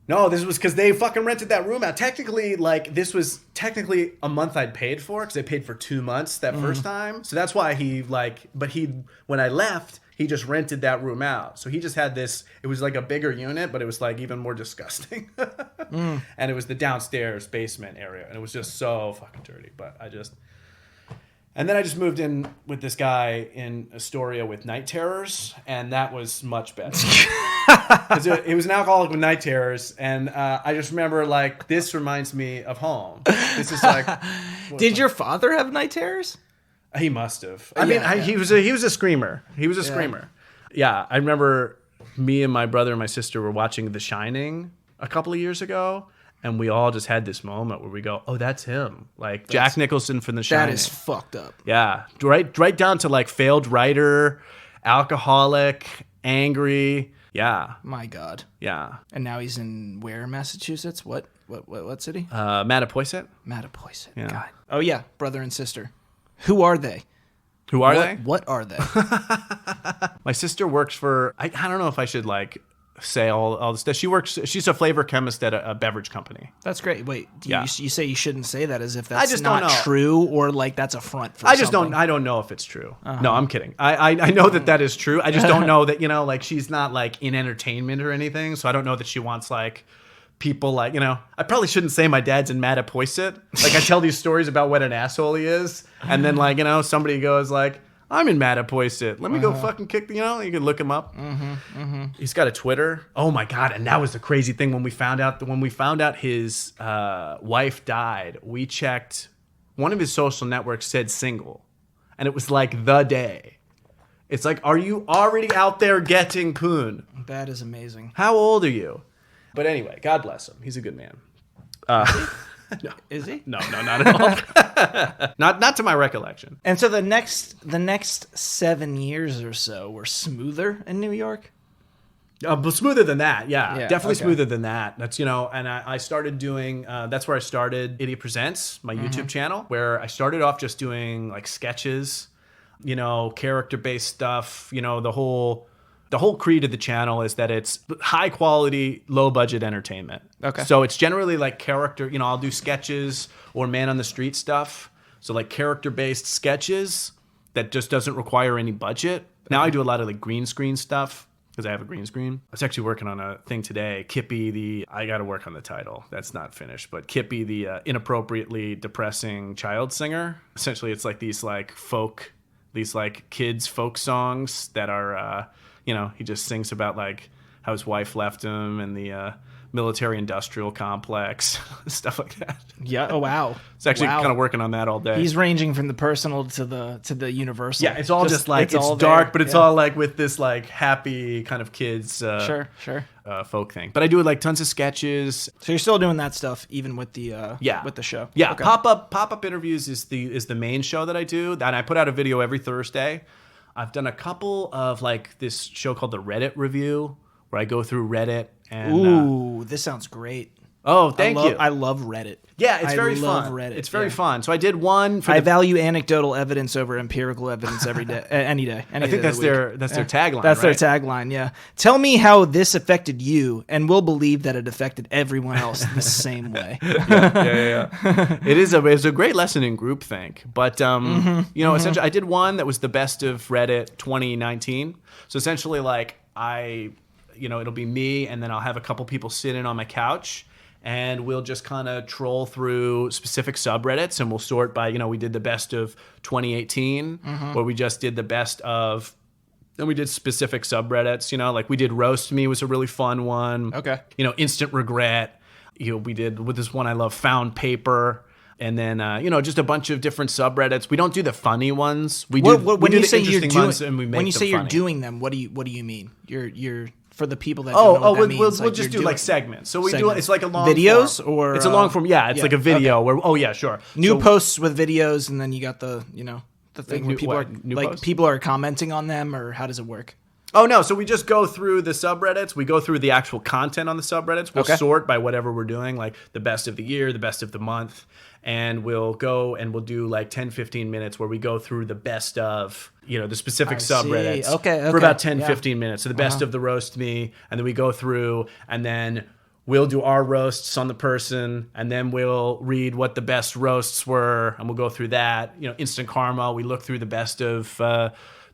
No, this was because they fucking rented that room out. Technically, like, this was technically a month I'd paid for, because I paid for 2 months that first time. So that's why when I left, he just rented that room out. So he just had this, it was like a bigger unit, but it was like even more disgusting. And it was the downstairs basement area. And it was just so fucking dirty. And then I just moved in with this guy in Astoria with night terrors, and that was much better. Because he was an alcoholic with night terrors, and I just remember, like, this reminds me of home. This is like... Did your father have night terrors? He must have. I mean, he was a screamer. He was a screamer. Yeah, I remember me and my brother and my sister were watching The Shining a couple of years ago, and we all just had this moment where we go, "Oh, that's him!" Like Jack Nicholson from The Shining. That is fucked up. Yeah, right down to like failed writer, alcoholic, angry. Yeah. My God. Yeah. And now he's in where? Massachusetts? What city? Mattapoisett. Mattapoisett. Yeah. God. Oh yeah, brother and sister. Who are they? Who are they? What are they? My sister works for. I don't know if I should like say all this stuff. She's a flavor chemist at a beverage company. That's great. Wait, Yeah. you say you shouldn't say that as if that's just not don't know. true, or like that's a front for I just something. I don't know if it's true. No, I'm kidding. I know that is true. I just don't know that, like she's not like in entertainment or anything. So I don't know that she wants like people like, I probably shouldn't say my dad's in Mattapoisett. Like I tell these stories about what an asshole he is. And then like, somebody goes like, I'm in Mattapoisett. Let me go fucking kick you can look him up. He's got a Twitter. Oh my God. And that was the crazy thing when we found out his wife died, we checked one of his social networks said single. And it was like the day. It's like, are you already out there getting poon? That is amazing. How old are you? But anyway, God bless him. He's a good man. No. Is he? No, not at all. not to my recollection. And so the next 7 years or so were smoother in New York? But smoother than that, yeah. Definitely okay. smoother than that. That's, and I started doing, that's where I started Idiot Presents, my YouTube channel, where I started off just doing like sketches, character-based stuff, the whole creed of the channel is that it's high quality, low budget entertainment. Okay. So it's generally like character, I'll do sketches or man on the street stuff. So like character based sketches that just doesn't require any budget. Now I do a lot of like green screen stuff because I have a green screen. I was actually working on a thing today. Kippy, I got to work on the title. That's not finished, but Kippy, the inappropriately depressing child singer. Essentially it's like these like kids folk songs that are, he just sings about like how his wife left him and the military-industrial complex, stuff like that. Yeah. Oh wow. It's actually kind of working on that all day. He's ranging from the personal to the universal. Yeah, it's all just like it's all dark, there. but it's all like with this like happy kind of kids Sure. folk thing. But I do like tons of sketches. So you're still doing that stuff even with the with the show. Yeah, Okay. pop-up interviews is the main show that I do. And I put out a video every Thursday. I've done a couple of like this show called the Reddit Review, where I go through Reddit and. Ooh, this sounds great. Oh, thank you. I love Reddit. Yeah, it's very fun. I love Reddit. It's very fun. So I did one for I value anecdotal evidence over empirical evidence every day, any day. I think that's their tagline. That's right? their tagline. Yeah. Tell me how this affected you, and we'll believe that it affected everyone else the same way. Yeah. It's a great lesson in groupthink. But essentially, I did one that was the best of Reddit 2019. So essentially, like it'll be me, and then I'll have a couple people sit in on my couch. And we'll just kind of troll through specific subreddits, and we'll sort by, we did the best of 2018, where we just did the best of, and we did specific subreddits, like we did Roast Me was a really fun one. Okay. Instant Regret. We did with this one I love, Found Paper. And then, just a bunch of different subreddits. We don't do the funny ones. We do when the you say interesting you're doing, ones, and we make when you them say you're funny. doing them, what do you mean? You're for the people that don't know what that means. We'll just do like segments. So we do segments. It's like a long videos form. or it's a long form. Yeah, it's like a video okay. where. Oh yeah, sure. New posts with videos, and then you got the the thing where posts? people are commenting on them, or how does it work? Oh no, so we just go through the subreddits. We go through the actual content on the subreddits. We'll sort by whatever we're doing, like the best of the year, the best of the month. And we'll go and we'll do like 10, 15 minutes where we go through the best of, the specific subreddits for about 10, 15 minutes. So the best of the Roast Me. And then we go through and then we'll do our roasts on the person. And then we'll read what the best roasts were. And we'll go through that. Instant Karma. We look through the best of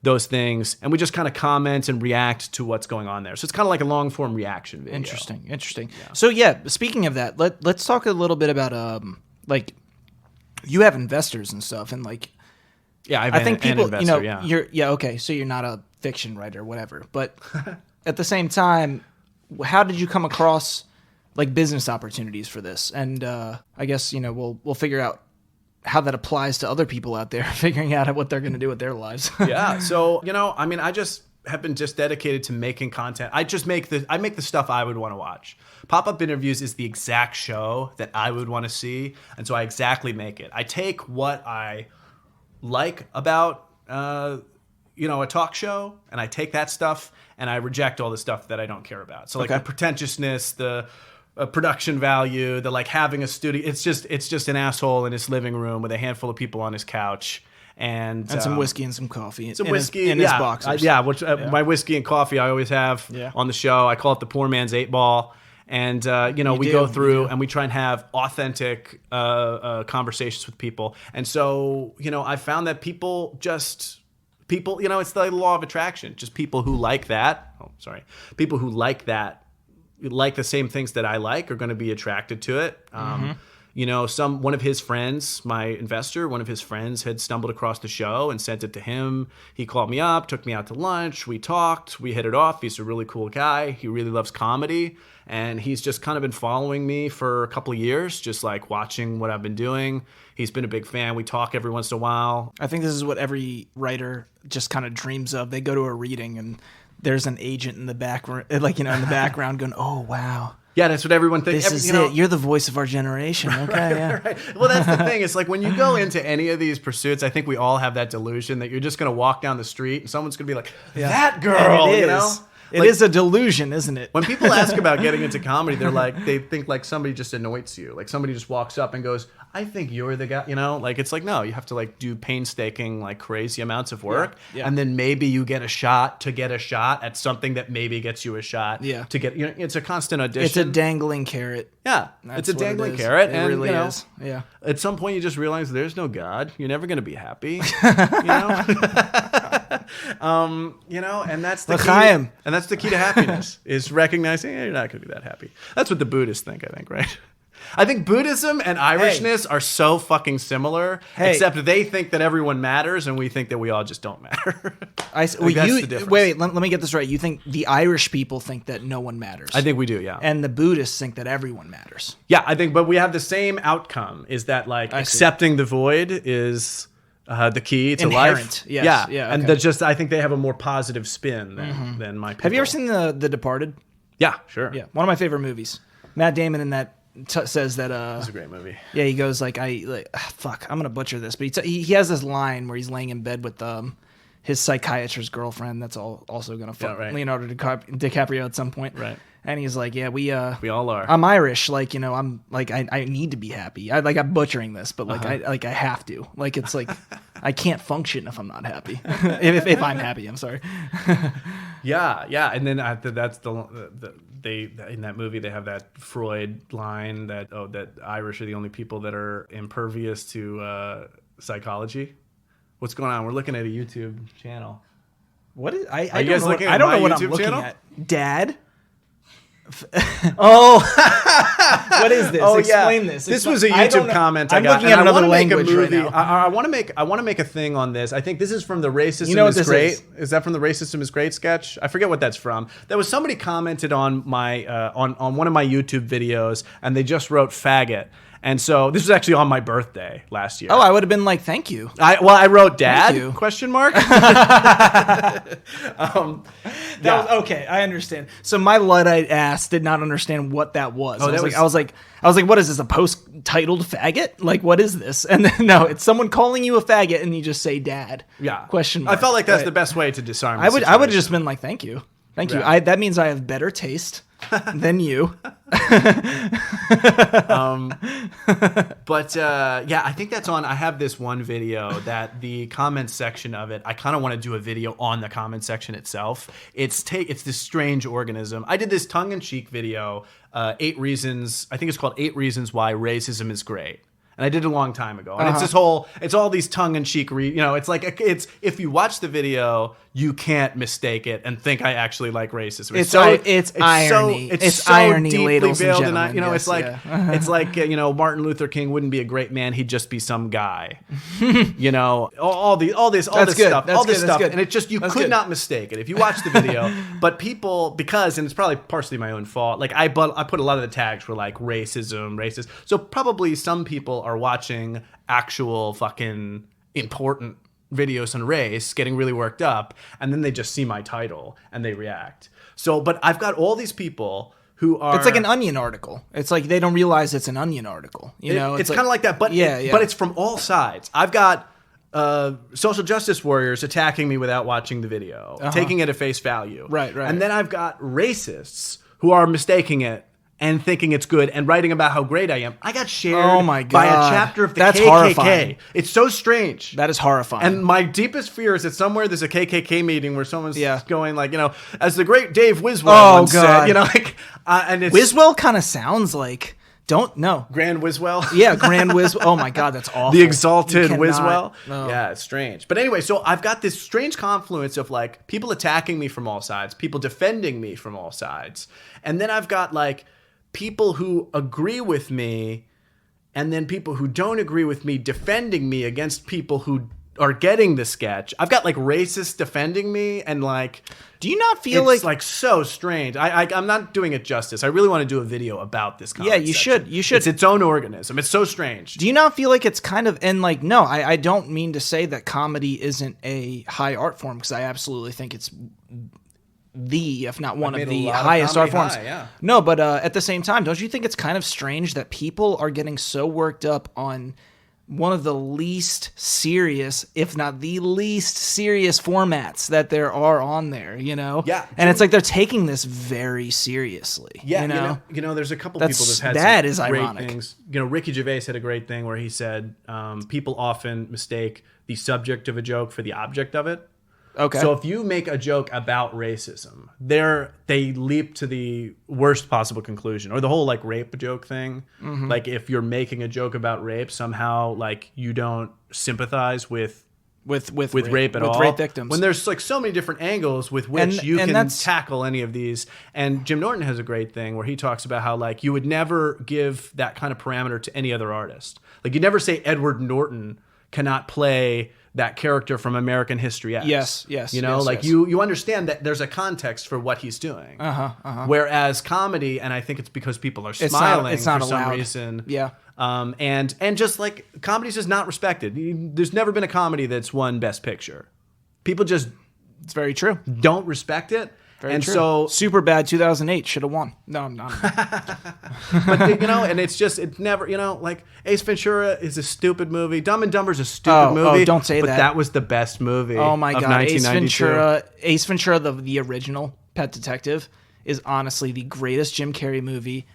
those things, and we just kind of comment and react to what's going on there. So it's kind of like a long form reaction video. Interesting. Yeah. So yeah, speaking of that, let's talk a little bit about like you have investors and stuff, and like I think people, investor, you're okay. So you're not a fiction writer, or whatever, but at the same time, how did you come across like business opportunities for this? And I guess we'll figure out how that applies to other people out there, figuring out what they're going to do with their lives. Yeah. So, I mean, I just have been dedicated to making content. I make the stuff I would want to watch. Pop-up interviews is the exact show that I would want to see. And so I exactly make it. I take what I like about, a talk show, and I take that stuff and I reject all the stuff that I don't care about. So like the pretentiousness, the production value, the like having a studio. It's just an asshole in his living room with a handful of people on his couch and some whiskey and some coffee. Some whiskey in his boxers. My whiskey and coffee I always have on the show. I call it the poor man's 8-ball. And we go through and we try and have authentic conversations with people. And so I found that people, it's the law of attraction. Just people who like that. People who like that. Like the same things that I like are going to be attracted to it. One of his friends, my investor, one of his friends had stumbled across the show and sent it to him. He called me up, took me out to lunch. We talked, we hit it off. He's a really cool guy. He really loves comedy. And he's just kind of been following me for a couple of years, just like watching what I've been doing. He's been a big fan. We talk every once in a while. I think this is what every writer just kind of dreams of. They go to a reading and there's an agent in the background, in the background going, "Oh, wow. Yeah, that's what everyone thinks. This is it. You're the voice of our generation." Okay, right. Well, that's the thing. It's like when you go into any of these pursuits, I think we all have that delusion that you're just going to walk down the street and someone's going to be like, "That girl," It is a delusion, isn't it? When people ask about getting into comedy, they think like somebody just anoints you. Like somebody just walks up and goes, "I think you're the guy," Like it's like, no, you have to like do painstaking, like crazy amounts of work. Yeah. And then maybe you get a shot at something that maybe gets you a shot. Yeah. To get, it's a constant audition. It's a dangling carrot. Yeah. It's a dangling carrot. It really is. Yeah. At some point you just realize there's no God. You're never going to be happy. And that's the key. And that's the key to happiness is recognizing you're not going to be that happy. That's what the Buddhists think, I think, right? I think Buddhism and Irishness are so fucking similar, except they think that everyone matters and we think that we all just don't matter. That's the difference. Wait, let me get this right. You think the Irish people think that no one matters? I think we do, yeah. And the Buddhists think that everyone matters. Yeah, I think, but we have the same outcome, is that like accepting the void is the key to inherent, life. Yes. Yeah. And I think they have a more positive spin than my people. Have you ever seen The Departed? Yeah, sure. Yeah, one of my favorite movies. Matt Damon in that says that it's a great movie. Yeah, he goes like, I'm gonna butcher this, but he has this line where he's laying in bed with his psychiatrist's girlfriend that's also gonna fuck Leonardo DiCaprio at some point. Right. And he's like, yeah, we all are. I'm Irish, like, I'm like, I need to be happy. I'm butchering this, but like, I have to. Like, it's like, I can't function if I'm not happy. if I'm happy, I'm sorry. Yeah. And then that's they in that movie they have that Freud line that Irish are the only people that are impervious to psychology. What's going on? We're looking at a YouTube channel. What is? Are you guys looking at my YouTube channel? Dad. Oh, what is this? Explain this. This was a YouTube comment I got. I'm looking at another language right now. I want to make a thing on this. I think this is from the Racism is Great. Is that from the Racism is Great sketch? I forget what that's from. There was somebody commented on my on one of my YouTube videos, and they just wrote faggot. And so this was actually on my birthday last year. Oh, I would have been like, "Thank you." I wrote "Dad?" Question mark. That was okay. I understand. So my Luddite ass did not understand what that was. I was like, "What is this? A post titled faggot? Like, what is this?" And then no, it's someone calling you a faggot, and you just say "Dad." Yeah. Question mark. I felt like that's the best way to disarm. I would have just been like, "Thank you, thank you." That means I have better taste than you. But I think that's on. I have this one video that the comment section of it, I kind of want to do a video on the comment section itself. It's this strange organism. I did this tongue-in-cheek video, 8 reasons, I think it's called 8 Reasons Why Racism is Great. And I did it a long time ago. And it's all these tongue-in-cheek, it's if you watch the video, you can't mistake it and think I actually like racism. It's irony. It's so irony, deeply ladies and veiled, gentlemen. it's like Martin Luther King wouldn't be a great man; he'd just be some guy. All this stuff, and it just could not mistake it if you watch the video. But people, and it's probably partially my own fault. Like I put a lot of the tags for like racism, racist. So probably some people are watching actual fucking important videos on race, getting really worked up, and then they just see my title and they react. So, but I've got all these people who are... It's like an Onion article. It's like they don't realize it's an Onion article. It's kind of like that, but but it's from all sides. I've got social justice warriors attacking me without watching the video, taking it at face value. Right. And then I've got racists who are mistaking it and thinking it's good and writing about how great I am. I got shared by a chapter of the KKK. Horrifying. It's so strange. That is horrifying. And my deepest fear is that somewhere there's a KKK meeting where someone's going like, as the great Dave Wiswell once said, and it's... Wiswell kind of sounds like... Don't know. Grand Wiswell? Yeah, Grand Wiswell. Oh my God, that's awful. The exalted Wiswell? No. Yeah, it's strange. But anyway, so I've got this strange confluence of like people attacking me from all sides, people defending me from all sides. And then I've got like people who agree with me and then people who don't agree with me defending me against people who are getting the sketch. I've got like racists defending me and like... Do you not feel it's like so strange? I'm not doing it justice. I really want to do a video about this comment you section. should. You should. It's its own organism. It's so strange. Do you not feel like it's kind of... And like, no, I don't mean to say that comedy isn't a high art form because I absolutely think it's if not one of the highest art forms. No, but at the same time, don't you think it's kind of strange that people are getting so worked up on one of the least serious, if not the least serious formats that there are on there, Yeah. And it's like they're taking this very seriously. Yeah, there's a couple people that had that some is great ironic. things. Ricky Gervais had a great thing where he said people often mistake the subject of a joke for the object of it. Okay. So if you make a joke about racism, they leap to the worst possible conclusion, or the whole like rape joke thing. Mm-hmm. Like if you're making a joke about rape, somehow like you don't sympathize with rape at all. With rape victims. When there's like so many different angles with which you can tackle any of these. And Jim Norton has a great thing where he talks about how like you would never give that kind of parameter to any other artist. Like you never say Edward Norton cannot play that character from American History X. Yes. You understand that there's a context for what he's doing. Whereas comedy, and I think it's because people are smiling for some reason. Yeah. And just like comedy's just not respected. There's never been a comedy that's won Best Picture. People just it's very true. Don't respect it. Very true. So Superbad 2008 should have won. No, I'm not. But and it's never, like Ace Ventura is a stupid movie. Dumb and Dumber is a stupid movie. Oh, don't say that. But that was the best movie. Oh my of God, 1992. Ace Ventura, the original Pet Detective, is honestly the greatest Jim Carrey movie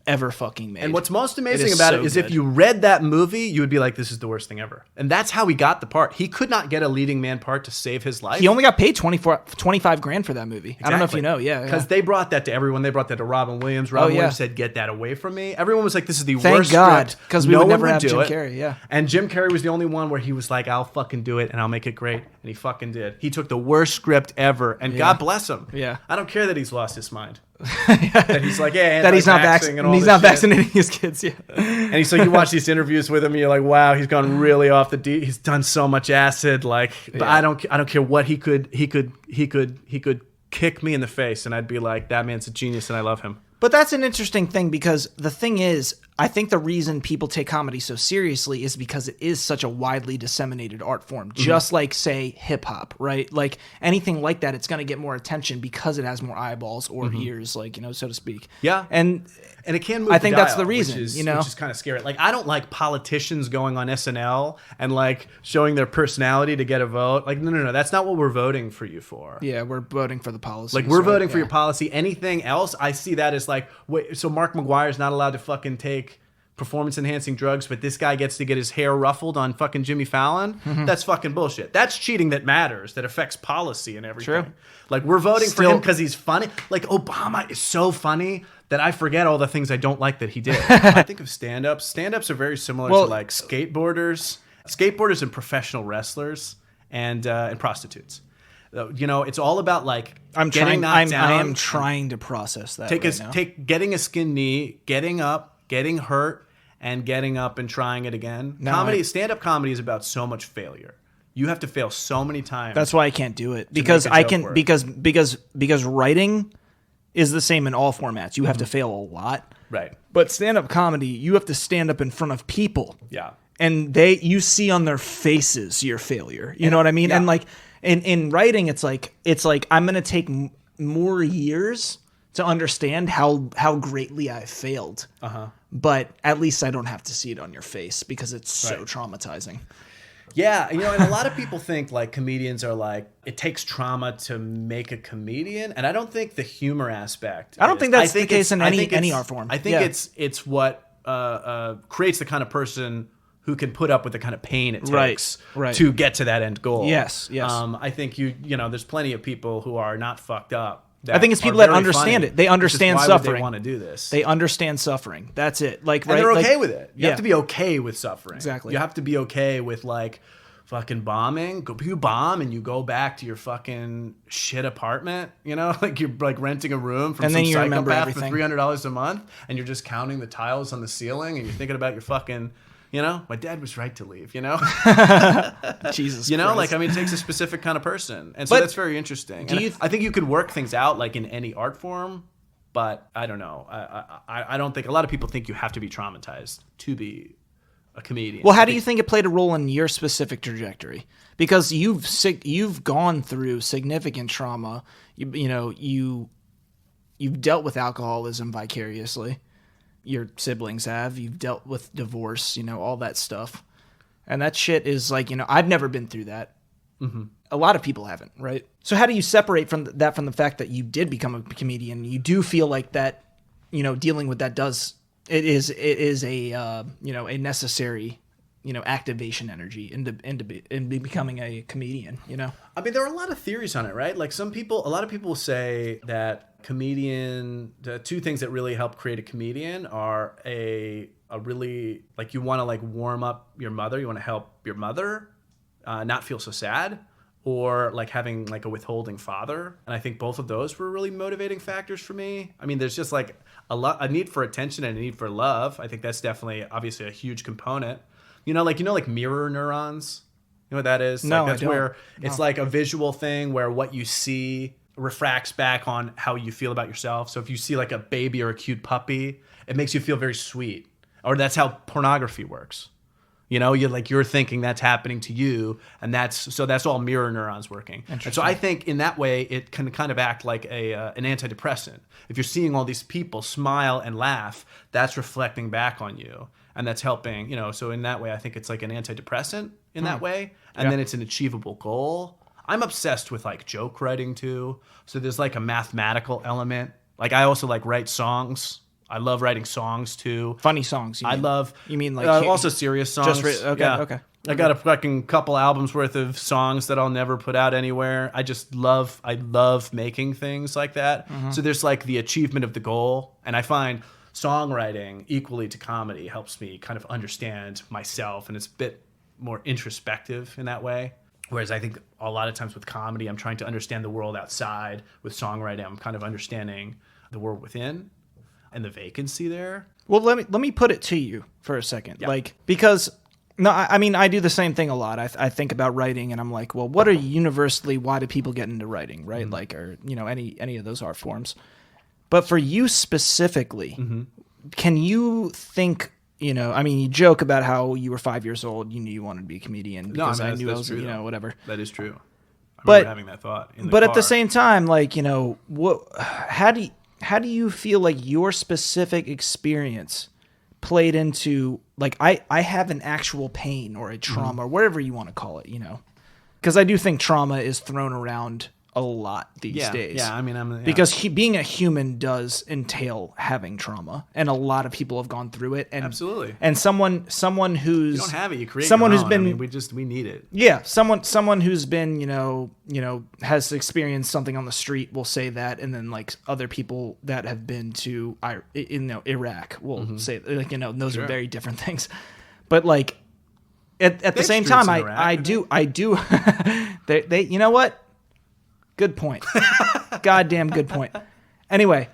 ever fucking made. And what's most amazing about it is if you read that movie, you would be like, this is the worst thing ever. And that's how he got the part. He could not get a leading man part to save his life. He only got paid $25,000 for that movie. Exactly. I don't know if you know. Yeah. Because they brought that to everyone. They brought that to Robin Williams. Robin Williams said, get that away from me. Everyone was like, this is the Thank worst God, script. Because we would never have Jim Carrey. Yeah. And Jim Carrey was the only one where he was like, I'll fucking do it and I'll make it great. And he fucking did. He took the worst script ever. And God bless him. Yeah. I don't care that he's lost his mind. That he's like, that he's not vaccinating his kids. Yeah. And he's like, you watch these interviews with him, and you're like, wow, he's gone really off the deep. He's done so much acid. Like, but I don't care what he could kick me in the face, and I'd be like, that man's a genius, and I love him. But that's an interesting thing because the thing is, I think the reason people take comedy so seriously is because it is such a widely disseminated art form. Just like, say, hip hop, right? Like anything like that, it's going to get more attention because it has more eyeballs or ears, like, so to speak. Yeah. And it can move I think the dial, that's the reason, which is kind of scary. Like, I don't like politicians going on SNL and like showing their personality to get a vote. Like, no. That's not what we're voting for you for. Yeah, we're voting for the policy. Like, we're voting for your policy. Anything else, I see that as like, wait, so Mark McGuire's not allowed to fucking take performance-enhancing drugs, but this guy gets to get his hair ruffled on fucking Jimmy Fallon? That's fucking bullshit. That's cheating that matters, that affects policy and everything. True. Like, we're voting for him because he's funny. Like, Obama is so funny that I forget all the things I don't like that he did. I think of stand-ups. Stand-ups are very similar to like skateboarders and professional wrestlers and prostitutes. You know, it's all about like getting knocked down. I am trying to process that. Getting a skin knee, getting up, getting hurt, and getting up and trying it again. Stand-up comedy is about so much failure. You have to fail so many times. That's why I can't do it because because writing is the same in all formats. You have to fail a lot. Right. But stand-up comedy, you have to stand up in front of people. Yeah. And you see on their faces your failure. You know what I mean? Yeah. And like in writing, it's like I'm going to take more years to understand how greatly I failed. Uh-huh. But at least I don't have to see it on your face because it's so traumatizing. Yeah, you know, and a lot of people think like comedians are like, it takes trauma to make a comedian, and I don't think the humor aspect. I don't think that's the case in any art form. I think it's what creates the kind of person who can put up with the kind of pain it takes to get to that end goal. Yes. I think you know, there's plenty of people who are not fucked up. I think it's people that understand it. They understand suffering. Why would they want to do this? They understand suffering. That's it. Like, and they're okay with it. You have to be okay with suffering. Exactly. You have to be okay with like fucking bombing. You bomb and you go back to your fucking shit apartment. You know, like you're like renting a room from some psychopath for $300 a month, and you're just counting the tiles on the ceiling, and you're thinking about your fucking. You know, my dad was right to leave, you know? Jesus You know, Christ. like, I mean, it takes a specific kind of person. And so that's very interesting. I think you could work things out, like, in any art form, but I don't know. I don't think, a lot of people think you have to be traumatized to be a comedian. Well, how do you think it played a role in your specific trajectory? Because you've gone through significant trauma. You've dealt with alcoholism vicariously. Your siblings have. You've dealt with divorce, all that stuff. And that shit is like, I've never been through that. Mm-hmm. A lot of people haven't, right? So how do you separate from the fact that you did become a comedian? You do feel like that, dealing with that it is a necessary, activation energy in becoming a comedian, I mean, there are a lot of theories on it, right? Like a lot of people say that the two things that really help create a comedian are a really, like, you want to like warm up your mother, you want to help your mother not feel so sad, or like having like a withholding father. And I think both of those were really motivating factors for me. I mean, there's just like a need for attention and a need for love. I think that's definitely obviously a huge component. Like mirror neurons. You know what that is? No, like that's I don't. Where it's like a visual thing where what you see refracts back on how you feel about yourself. So if you see like a baby or a cute puppy, it makes you feel very sweet. Or that's how pornography works. You're thinking that's happening to you, and that's all mirror neurons working. And so I think in that way it can kind of act like an antidepressant. If you're seeing all these people smile and laugh, that's reflecting back on you, and that's helping. So in that way, I think it's like an antidepressant in that way, and then it's an achievable goal. I'm obsessed with like joke writing too. So there's like a mathematical element. Like I also like write songs. I love writing songs too. Funny songs. You mean like also serious songs? Okay. I got a fucking couple albums worth of songs that I'll never put out anywhere. I love making things like that. Mm-hmm. So there's like the achievement of the goal, and I find songwriting equally to comedy helps me kind of understand myself, and it's a bit more introspective in that way. Whereas I think a lot of times with comedy, I'm trying to understand the world outside. With songwriting, I'm kind of understanding the world within and the vacancy there. Well, let me put it to you for a second. Yeah. I do the same thing a lot. I think about writing and I'm like, well, why do people get into writing, right? Mm-hmm. Like, or, any of those art forms. But for you specifically, mm-hmm. Can you think, you joke about how you were 5 years old, you knew you wanted to be a comedian because I knew I was, true, whatever. That is true. I remember having that thought in the car. At the same time, like, how do you feel like your specific experience played into, like, I have an actual pain or a trauma, or whatever you want to call it, because I do think trauma is thrown around a lot these days. Yeah, I mean, because being a human does entail having trauma, and a lot of people have gone through it. And absolutely. And someone who's you don't have it, you create someone your who's own. been I mean, we need it. Yeah, someone who's been has experienced something on the street will say that, and then like other people that have been to Iraq will say like those are very different things, but like at the same time I do they you know what. Good point. Goddamn good point. Anyway,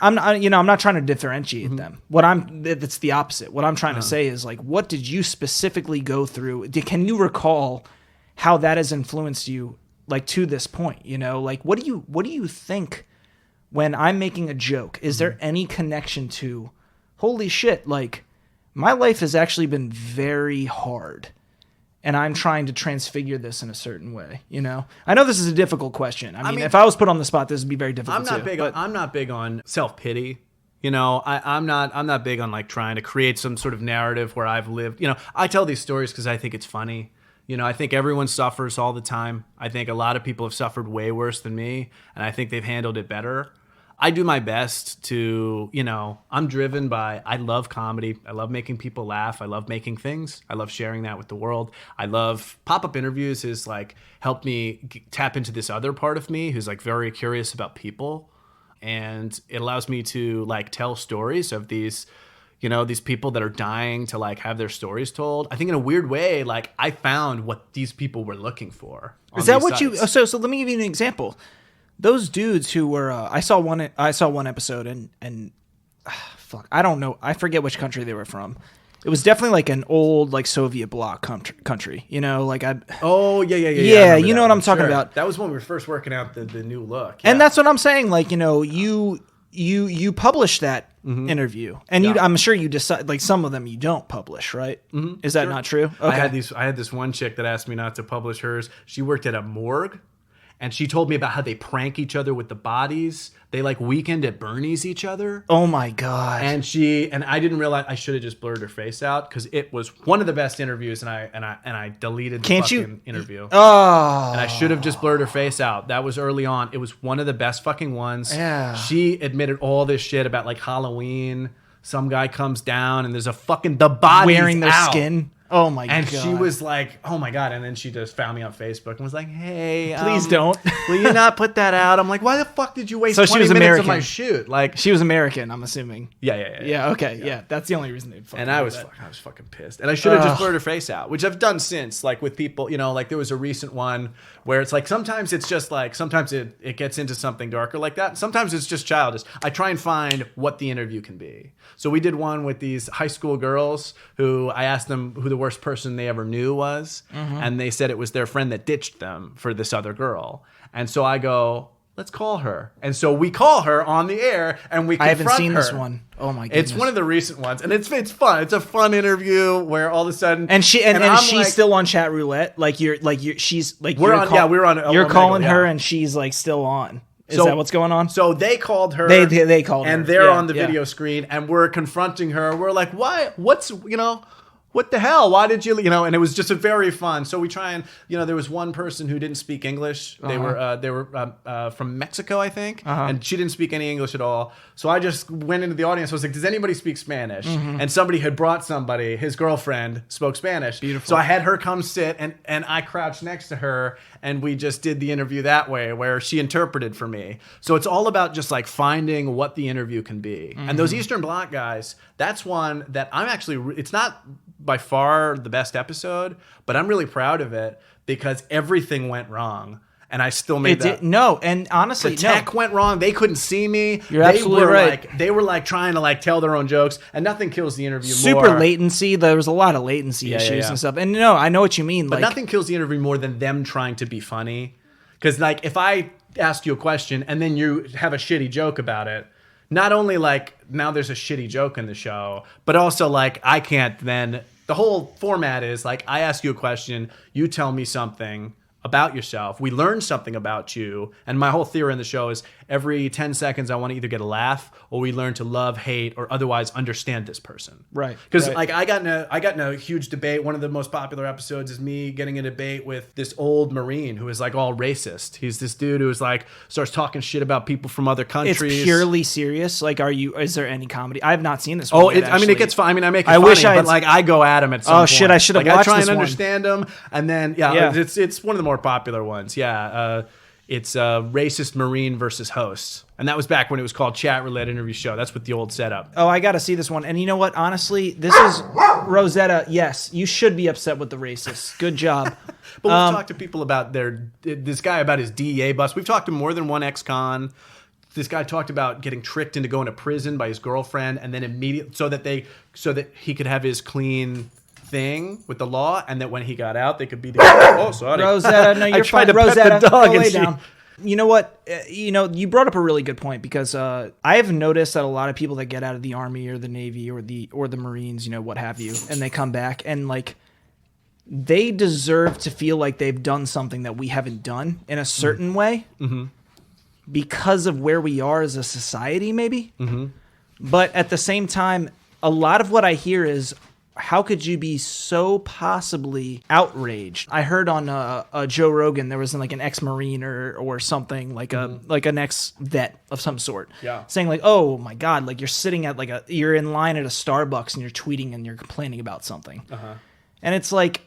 I'm not trying to differentiate them. It's the opposite. What I'm trying to say is like, what did you specifically go through? Can you recall how that has influenced you like to this point? Like what do you think when I'm making a joke? Is there any connection to, holy shit, like my life has actually been very hard, and I'm trying to transfigure this in a certain way, I know this is a difficult question. I mean, if I was put on the spot, this would be very difficult. I'm not big on self-pity. I'm not big on like trying to create some sort of narrative where I've lived. I tell these stories because I think it's funny. I think everyone suffers all the time. I think a lot of people have suffered way worse than me, and I think they've handled it better. I do my best to, I'm driven by, I love comedy. I love making people laugh. I love making things. I love sharing that with the world. I love pop-up interviews has like helped me tap into this other part of me who's like very curious about people. And it allows me to like tell stories of these, these people that are dying to like have their stories told. I think in a weird way, like I found what these people were looking for. Is that what sites. So let me give you an example. Those dudes who were, I saw one episode and fuck, I don't know. I forget which country they were from. It was definitely like an old, like Soviet bloc country, like I. Oh yeah. Yeah, you know what I'm talking about. That was when we were first working out the new look. Yeah. And that's what I'm saying. Like, you publish that interview, and I'm sure you decide, like some of them you don't publish, right? Mm-hmm. Is that not true? Okay. I had this one chick that asked me not to publish hers. She worked at a morgue. And she told me about how they prank each other with the bodies. They like weekend at Bernie's each other. Oh my God. And I didn't realize I should have just blurred her face out because it was one of the best interviews, and I deleted the interview. Oh. And I should have just blurred her face out. That was early on. It was one of the best fucking ones. Yeah. She admitted all this shit about like Halloween. Some guy comes down and there's a fucking the body wearing their skin. Oh my God. And she was like, oh my God. And then she just found me on Facebook and was like, hey, please don't. Will you not put that out? I'm like, why the fuck did you waste 20 minutes American. of my shoot? Like, she was American, I'm assuming. Yeah. Okay. Yeah. That's the only reason they fucking. And I was fucking pissed. And I should have just blurred her face out, which I've done since, like with people, like there was a recent one where it's like, sometimes it's just like, sometimes it gets into something darker like that. Sometimes it's just childish. I try and find what the interview can be. So we did one with these high school girls who I asked them who the worst person they ever knew was, and they said it was their friend that ditched them for this other girl. And so I go, let's call her. And so we call her on the air, and we confront her. I haven't seen this one. Oh my goodness. It's one of the recent ones, and it's fun. It's a fun interview where all of a sudden she's like, still on chat roulette. She's like we're on. You're calling her, and she's like still on. Is that what's going on? So they called her. They called her. And they're on the video screen, and we're confronting her. We're like, why? What the hell? Why did you, and it was just a very fun. So we try and, there was one person who didn't speak English. They were from Mexico, I think. And she didn't speak any English at all. So I just went into the audience. I was like, does anybody speak Spanish? And somebody had brought somebody, his girlfriend spoke Spanish. Beautiful. So I had her come sit and I crouched next to her, and we just did the interview that way where she interpreted for me. So it's all about just like finding what the interview can be. And those Eastern Bloc guys, that's one that I'm actually, it's not by far the best episode, but I'm really proud of it because everything went wrong, and I still made that. No, and honestly, the tech went wrong. They couldn't see me. You're absolutely right. They were like trying to like tell their own jokes, and nothing kills the interview more. Super latency. There was a lot of latency issues and stuff. And no, I know what you mean. But nothing kills the interview more than them trying to be funny. Because like if I ask you a question and then you have a shitty joke about it, not only like now there's a shitty joke in the show, but also like I can't then. The whole format is like I ask you a question, you tell me something about yourself. We learn something about you, and my whole theory in the show is every 10 seconds I want to either get a laugh or we learn to love, hate, or otherwise understand this person. Right. Because right. like I got in a huge debate. One of the most popular episodes is me getting in a debate with this old Marine who is like all racist. He's this dude who is like starts talking shit about people from other countries. It's purely serious. Like, is there any comedy? I have not seen this Oh, one yet, I mean, it gets fun. I mean, I make it I funny, wish but like I go at him at some point. Shit, I should have like, watched I try this and one. understand him, and then it's one of the more popular ones. Yeah, it's racist Marine versus host, and that was back when it was called Chat Roulette Interview Show. That's with the old setup. Oh, I got to see this one. And you know what? Honestly, this is Rosetta. Yes, you should be upset with the racists. Good job. But we've talked to people about this guy about his DEA bust. We've talked to more than one ex-con. This guy talked about getting tricked into going to prison by his girlfriend, and then immediately so that he could have his clean thing with the law, and that when he got out, they could be together. Oh, sorry, Rosetta. No, you're I tried fine. to Rosetta, pet the dog go and lay she- down. You know what? You brought up a really good point because I have noticed that a lot of people that get out of the Army or the Navy or the Marines, what have you, and they come back and like they deserve to feel like they've done something that we haven't done in a certain way because of where we are as a society, maybe. Mm-hmm. But at the same time, a lot of what I hear is, how could you be so possibly outraged? I heard on Joe Rogan there was like an ex-Marine or something like an ex-vet of some sort, saying like, oh my God, like you're sitting at you're in line at a Starbucks and you're tweeting and you're complaining about something, and it's like,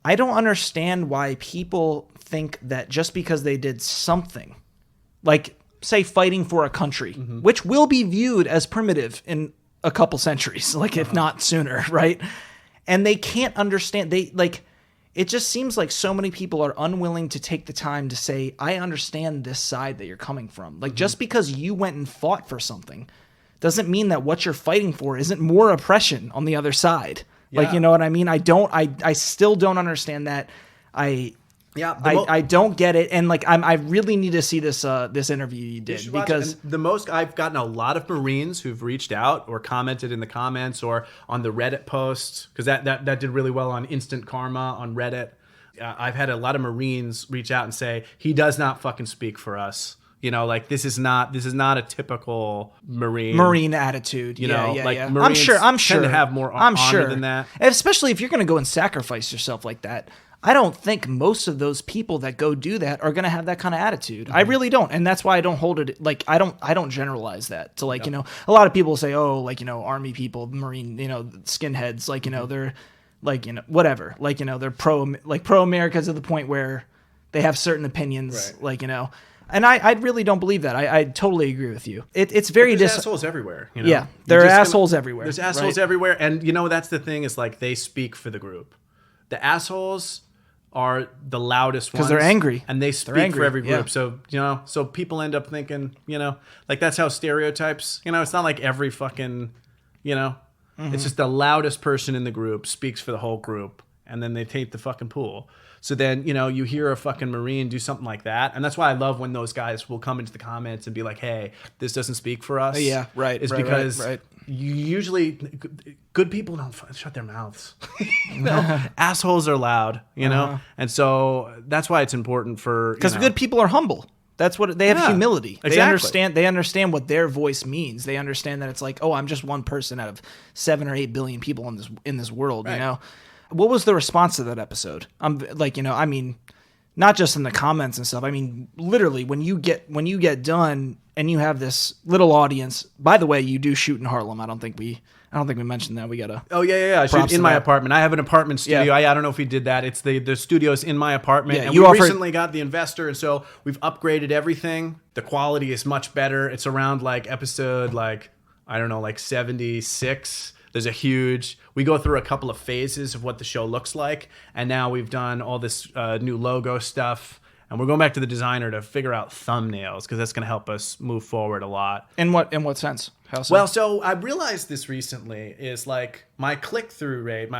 I don't understand why people think that just because they did something, like say fighting for a country, which will be viewed as primitive in a couple centuries, like if not sooner, right? And they can't understand. It just seems like so many people are unwilling to take the time to say, I understand this side that you're coming from. Like just because you went and fought for something doesn't mean that what you're fighting for isn't more oppression on the other side. Yeah. Like, you know what I mean? I still don't understand that. I don't get it, and like I really need to see this interview you did because I've gotten a lot of Marines who've reached out or commented in the comments or on the Reddit posts, because that did really well on Instant Karma on Reddit. I've had a lot of Marines reach out and say he does not fucking speak for us. Like this is not a typical Marine attitude. Marines I'm sure tend to have more honor than that, and especially if you're going to go and sacrifice yourself like that. I don't think most of those people that go do that are going to have that kind of attitude. I really don't. And that's why I don't hold it. Like, I don't generalize that to like, a lot of people say, oh, like, Army people, Marine, skinheads, like, they're like, whatever, like, they're pro America to the point where they have certain opinions, right. Like, and I really don't believe that. I totally agree with you. It's very there's assholes everywhere. Yeah. There are assholes everywhere. There's assholes everywhere. And that's the thing is like, they speak for the group. The assholes are the loudest ones because they're angry and they speak for every group. So so people end up thinking like that's how stereotypes, it's not like every fucking it's just the loudest person in the group speaks for the whole group, and then they taint the fucking pool. So then you hear a fucking Marine do something like that, and that's why I love when those guys will come into the comments and be like, hey, this doesn't speak for us. Because usually good people don't shut their mouths. Assholes are loud, and so that's why it's important for because good people are humble. That's what they have humility. Exactly. They understand what their voice means. They understand that it's like, oh, I'm just one person out of 7 or 8 billion people in this world. Right. What was the response to that episode? I mean, not just in the comments and stuff. I mean, literally when you get done and you have this little audience. By the way, you do shoot in Harlem. I don't think we mentioned that. We gotta. Oh yeah. I shoot in my apartment. I have an apartment studio. Yeah. I don't know if we did that. It's the studio's in my apartment. Yeah, and we recently got the investor, and so we've upgraded everything. The quality is much better. It's around like episode 76. We go through a couple of phases of what the show looks like, and now we've done all this new logo stuff. And we're going back to the designer to figure out thumbnails because that's going to help us move forward a lot. In what sense? How so? Well, so I realized this recently is like my click-through rate,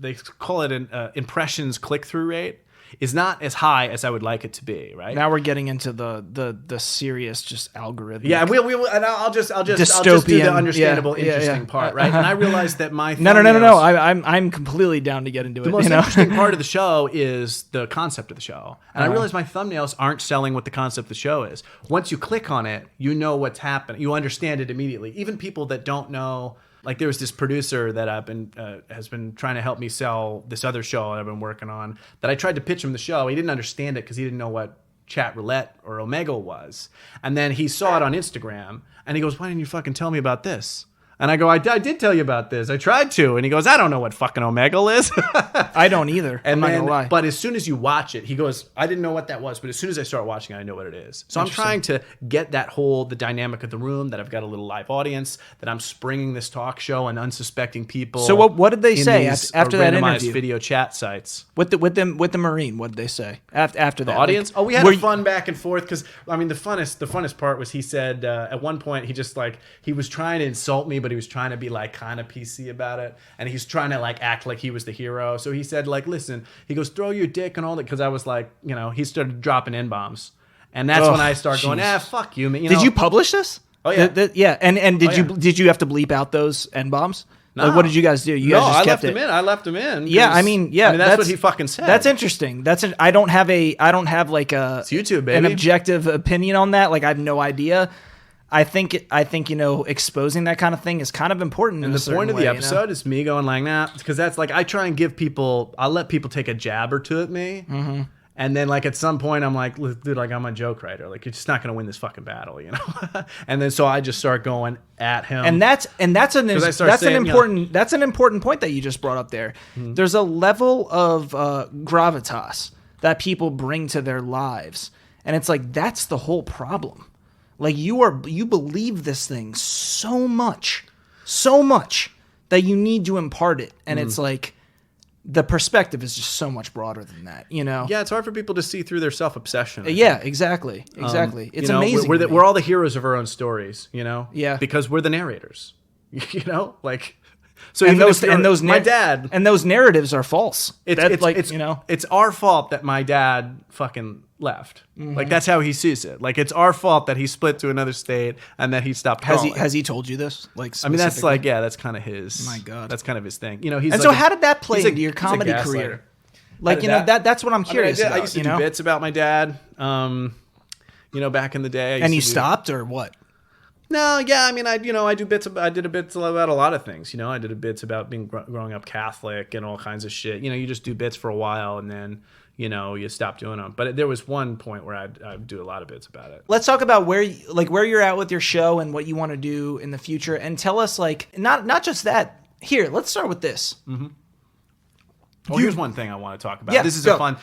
they call it an impressions click-through rate, is not as high as I would like it to be, right? Now we're getting into the serious just algorithm. Yeah, we and I'll just do the Dystopian, understandable, interesting part, right? And I realized that my No. I'm completely down to get into it. the most interesting part of the show is the concept of the show, and I realized my thumbnails aren't selling what the concept of the show is. Once you click on it, you know what's happening. You understand it immediately. Even people that don't know. Like there was this producer that has been trying to help me sell this other show that I've been working on. That I tried to pitch him the show. He didn't understand it because he didn't know what chat roulette or Omegle was. And then he saw it on Instagram and he goes, "Why didn't you fucking tell me about this?" And I go, I did tell you about this. I tried to. And he goes, "I don't know what fucking Omegle is." I don't either. I'm not gonna lie. But as soon as you watch it, he goes, "I didn't know what that was. But as soon as I start watching it, I know what it is." So I'm trying to get the dynamic of the room, that I've got a little live audience, that I'm springing this talk show on unsuspecting people. So what did they say after that randomized interview? Video chat sites. With the Marine, what did they say after that? The audience? Like, we had a fun back and forth because I mean the funnest part was he said at one point he was trying to insult me, but he was trying to be like kind of PC about it, and he's trying to like act like he was the hero. So he said like, "Listen," he goes, "throw your dick and all that," because I was like, he started dropping N-bombs, and that's when I started going, fuck you, man. Did you publish this? Oh yeah, yeah. And did you have to bleep out those N-bombs? No. Like, what did you guys do? You guys just kept it? I left him in. Yeah, I mean, that's what he fucking said. That's interesting. I don't have like it's YouTube, baby. an objective opinion on that. Like I have no idea. I think exposing that kind of thing is kind of important. And the point of the episode is me going like, nah, because that's like I try and I'll let people take a jab or two at me. Mm-hmm. And then, like, at some point, I'm like, dude, like, I'm a joke writer. Like, you're just not going to win this fucking battle, And then, so I just start going at him. And that's an important point that you just brought up there. Mm-hmm. There's a level of gravitas that people bring to their lives. And it's like, that's the whole problem. Like, you believe this thing so much that you need to impart it. And it's like, the perspective is just so much broader than that, Yeah, it's hard for people to see through their self-obsession. Yeah, exactly. It's amazing. We're all the heroes of our own stories, Yeah. Because we're the narrators, like. So my dad and those narratives are false. It's our fault that my dad fucking left. Mm-hmm. Like that's how he sees it. Like it's our fault that he split to another state and that he stopped. Has he told you this? Like I mean, that's like that's kind of his. My God, that's kind of his thing. So how did that play into your comedy career? Like that's what I'm curious about. I used to do bits about my dad. Back in the day. And you stopped or what? No, yeah, I mean, I did bits about a lot of things. I did bits about being growing up Catholic and all kinds of shit. You just do bits for a while and then, you stop doing them. But there was one point where I'd do a lot of bits about it. Let's talk about where you're at with your show and what you want to do in the future, and tell us not just that. Here, let's start with this. Mm-hmm. Here's one thing I want to talk about. Yeah, this is a fun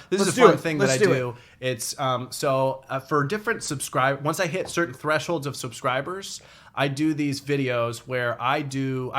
thing that I do. It's for different once I hit certain thresholds of subscribers, I do these videos where I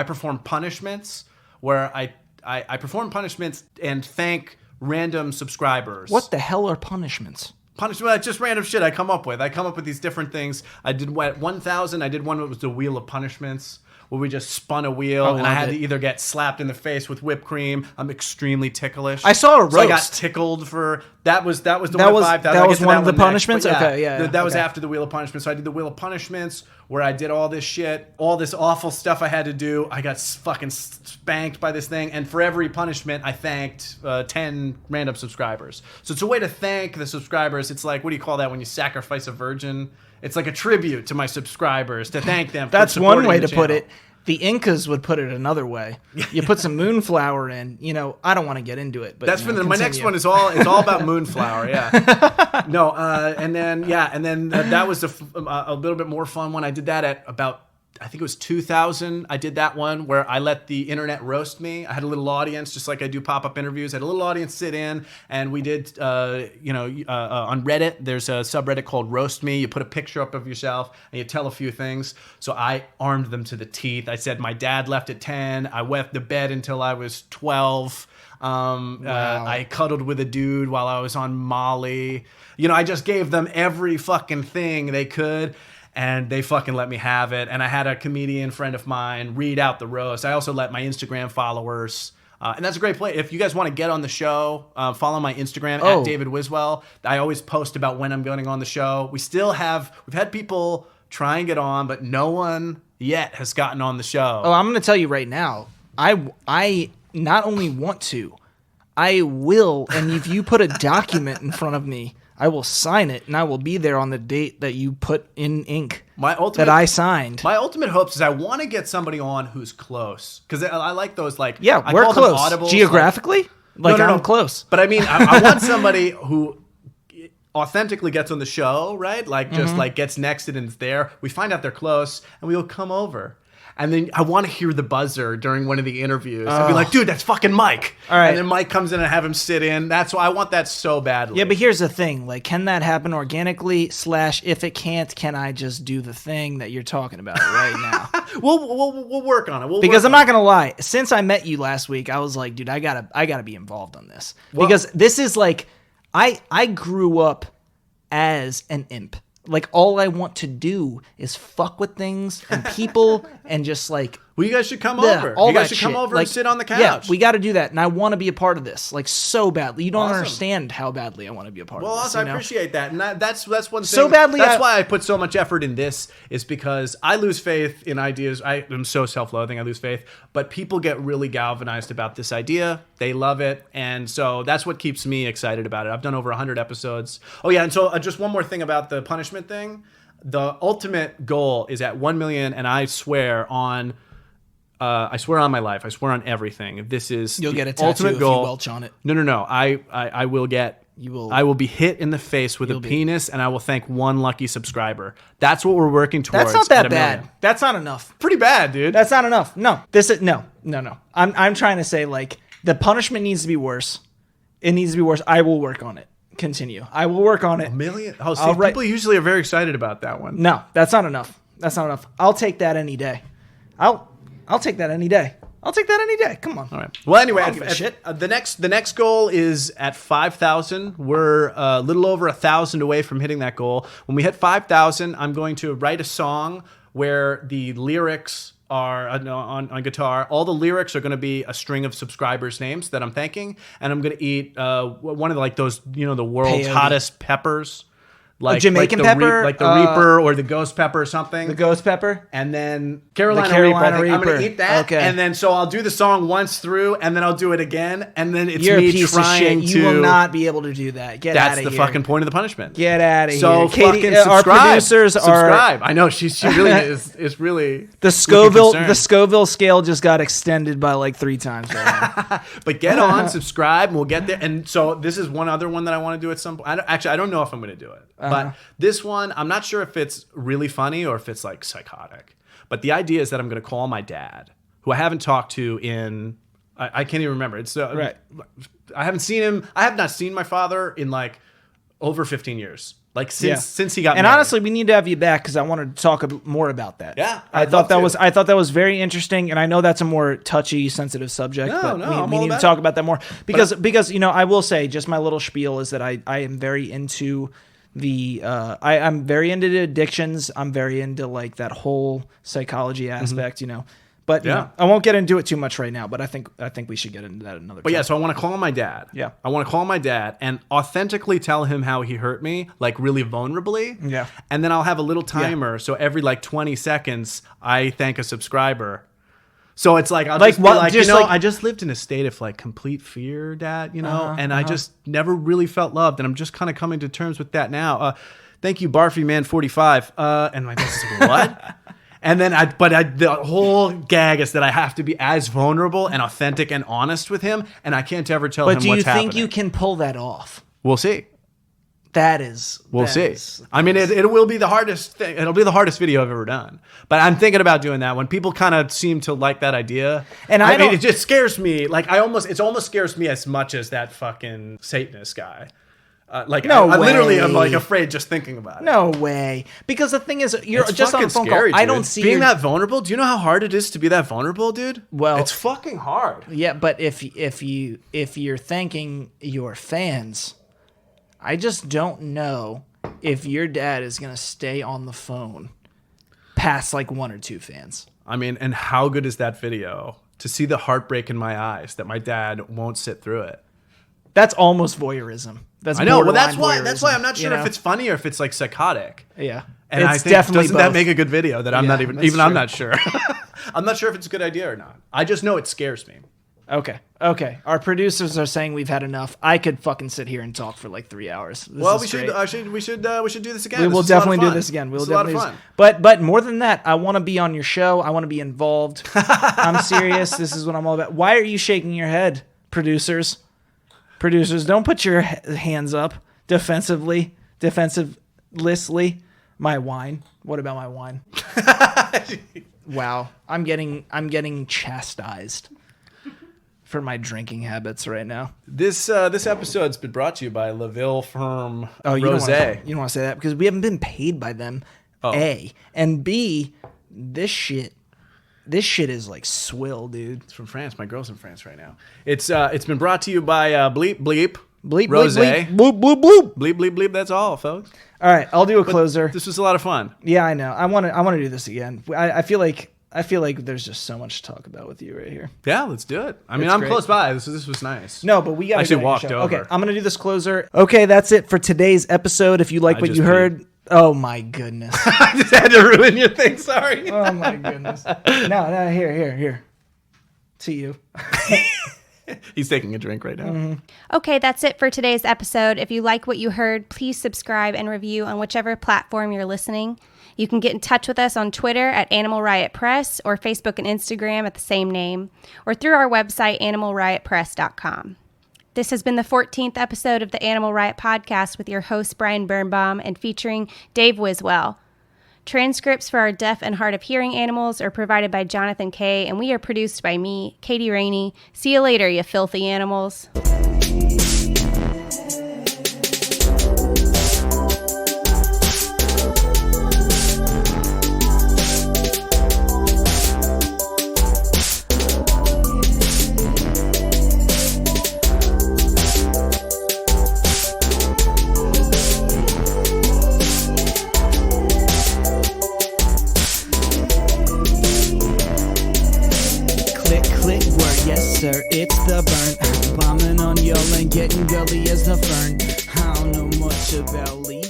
perform punishments where I perform punishments and thank random subscribers. What the hell are punishments? Punishment, just random shit I come up with. I come up with these different things. I did at 1,000. I did one that was the Wheel of Punishments, where we just spun a wheel and I had to either get slapped in the face with whipped cream. I'm extremely ticklish. I saw a roast. So I got tickled for that was the 1,500. That was one of the punishments. Okay, yeah. That was after the Wheel of Punishments. So I did the Wheel of Punishments where I did all this shit, all this awful stuff I had to do. I got fucking spanked by this thing, and for every punishment, I thanked 10 random subscribers. So it's a way to thank the subscribers. It's like, what do you call that when you sacrifice a virgin? It's like a tribute to my subscribers to thank them. That's one way to put it. The Incas would put it another way. You put some moonflower in. I don't want to get into it, but that's my next one is all about moonflower. Yeah, no, and then that was a little bit more fun when I did that at about. I think it was 2000. I did that one where I let the internet roast me. I had a little audience, just like I do pop-up interviews. I had a little audience sit in, and we did, on Reddit, there's a subreddit called Roast Me. You put a picture up of yourself, and you tell a few things. So I armed them to the teeth. I said my dad left at 10. I wet the bed until I was 12. Wow. I cuddled with a dude while I was on Molly. I just gave them every fucking thing they could. And they fucking let me have it. And I had a comedian friend of mine read out the roast. I also let my Instagram followers And that's a great place. If you guys want to get on the show, follow my Instagram at David Wiswell. I always post about when I'm going on the show. We've had people try and get on, but no one yet has gotten on the show. Oh, I'm going to tell you right now. I not only want to, I will. And if you put a document in front of me, I will sign it, and I will be there on the date that you put in ink that I signed. My ultimate hopes is I want to get somebody on who's close, because I like those, like, yeah, I we're call close them audibles, geographically. No, I'm close, but I mean, I want somebody who authentically gets on the show, right? Like, just like gets nexted and is there. We find out they're close, and we will come over. And then I want to hear the buzzer during one of the interviews and be like, dude, that's fucking Mike. All right. And then Mike comes in and have him sit in. That's why I want that so badly. Yeah, but here's the thing. Like, can that happen organically? / if it can't, can I just do the thing that you're talking about right now? We'll work on it. Because I'm not going to lie. Since I met you last week, I was like, dude, I gotta be involved on this. Because this is like, I grew up as an imp. Like, all I want to do is fuck with things and people and just like... Well, you guys should come over. You guys should come over and sit on the couch. Yeah, we got to do that. And I want to be a part of this, like, so badly. You don't understand how badly I want to be a part of this. Well, also, I appreciate that. And that's one thing. So badly. That's why I put so much effort in this, is because I lose faith in ideas. I am so self-loathing. I lose faith. But people get really galvanized about this idea. They love it. And so that's what keeps me excited about it. I've done over 100 episodes. Oh, yeah. And so just one more thing about the punishment thing. The ultimate goal is at 1 million, and I swear on my life. I swear on everything. This is you'll get a tattoo ultimate if goal. You welch on it. No. I will get. You will. I will be hit in the face with a penis, and I will thank one lucky subscriber. That's what we're working towards. That's not that bad. That's not enough. Pretty bad, dude. That's not enough. No. This is no. I'm trying to say, like, the punishment needs to be worse. It needs to be worse. I will work on it. Continue. I will work on it. 1 million. Oh, see, people usually are very excited about that one. No, that's not enough. That's not enough. I'll take that any day. I'll take that any day. I'll take that any day. Come on. All right. Well, anyway, shit. The next goal is at 5,000. We're a little over 1,000 away from hitting that goal. When we hit 5,000, I'm going to write a song where the lyrics are on guitar. All the lyrics are going to be a string of subscribers' names that I'm thanking, and I'm going to eat one of those, the world's hottest peppers. Like Jamaican pepper? Like the Reaper or the ghost pepper or something. The ghost pepper? And then Carolina Reaper. I'm going to eat that. Okay. And then so I'll do the song once through, and then I'll do it again, and then it's You're me a piece trying of shit. to... You will not be able to do that. Get out of here. That's the fucking point of the punishment. Get out of here. So Katie, fucking subscribe. Our producers subscribe. I know, she really is really... The Scoville scale just got extended by like 3 times right now. But get on, subscribe, and we'll get there. And so this is one other one that I want to do at some point. I don't know if I'm going to do it. But this one, I'm not sure if it's really funny or if it's like psychotic. But the idea is that I'm going to call my dad, who I haven't talked to in, I can't even remember. It's right. I haven't seen him. I have not seen my father in like over 15 years. Like since he got married. And honestly, we need to have you back because I wanted to talk more about that. Yeah, I thought that was very interesting, and I know that's a more touchy, sensitive subject. We need to talk about that more because I will say, just my little spiel is that I am very into I'm very into addictions. I'm very into like that whole psychology aspect, But I won't get into it too much right now. But I think we should get into that another time. But yeah, so I want to call my dad. Yeah, I want to call my dad and authentically tell him how he hurt me, like really vulnerably. Yeah, and then I'll have a little timer, so every like 20 seconds I thank a subscriber. So it's like I just lived in a state of like complete fear, Dad. And I just never really felt loved, and I'm just kind of coming to terms with that now. Thank you, Barfy Man 45. And my dad's like, what? And then the whole gag is that I have to be as vulnerable and authentic and honest with him, and I can't ever tell him what's happening. But do you think you can pull that off? We'll see. We'll see. I mean, it will be the hardest thing. It'll be the hardest video I've ever done. But I'm thinking about doing that one. People kind of seem to like that idea. And I mean, it just scares me. Like it almost scares me as much as that fucking Satanist guy. I literally am like afraid just thinking about it. No way. Because the thing is, you're just on a phone scary, call. Dude. I don't see being that vulnerable. Do you know how hard it is to be that vulnerable, dude? Well, it's fucking hard. Yeah, but if you're thanking your fans, I just don't know if your dad is going to stay on the phone past like 1 or 2 fans. I mean, and how good is that video? to see the heartbreak in my eyes that my dad won't sit through it. That's almost voyeurism. That's I know. Well, borderline that's why voyeurism, I'm not sure if it's funny or if it's like psychotic. Yeah. And It's I think definitely doesn't that both. make a good video that I'm Yeah, not even that's I'm true. not sure. I'm not sure if it's a good idea or not. I just know it scares me. Okay. Our producers are saying we've had enough. I could fucking sit here and talk for like 3 hours. Well, This we is great. should do this again. We This will is a lot of definitely do fun. this again. This We'll is a lot of definitely. fun. But more than that, I want to be on your show. I want to be involved. I'm serious. This is what I'm all about. Why are you shaking your head, producers? Producers, don't put your hands up defensively. My wine. What about my wine? Wow, I'm getting chastised for my drinking habits right now. This episode's been brought to you by LaVille Firm You Rosé. don't want to say that because we haven't been paid by them. A and B, this shit is like swill, dude. It's from France. My girl's in France right now. It's been brought to you by Bleep Bleep, Rosé. bleep, bloop, bloop. Bleep bleep bleep. That's all, folks. All right, I'll do a closer. This was a lot of fun. Yeah, I know. I want to do this again. I feel like there's just so much to talk about with you right here. Yeah, let's do it. I mean, It's I'm great. close by. This was nice. No, but we got actually walked over. Okay, I'm gonna do this closer. Okay, that's it for today's episode. If you like what just you heard, oh my goodness. I just had to ruin your thing. Sorry. Oh my goodness. No, here. To you. He's taking a drink right now. Okay, that's it for today's episode. If you like what you heard, please subscribe and review on whichever platform you're listening. You can get in touch with us on Twitter at Animal Riot Press or Facebook and Instagram at the same name, or through our website, animalriotpress.com. This has been the 14th episode of the Animal Riot Podcast with your host, Brian Birnbaum, and featuring Dave Wiswell. Transcripts for our deaf and hard of hearing animals are provided by Jonathan Kay, and we are produced by me, Katie Rainey. See you later, you filthy animals. Click, word, yes sir, it's the burn. Bombing on y'all and getting gully as the fern. I don't know much about Lee.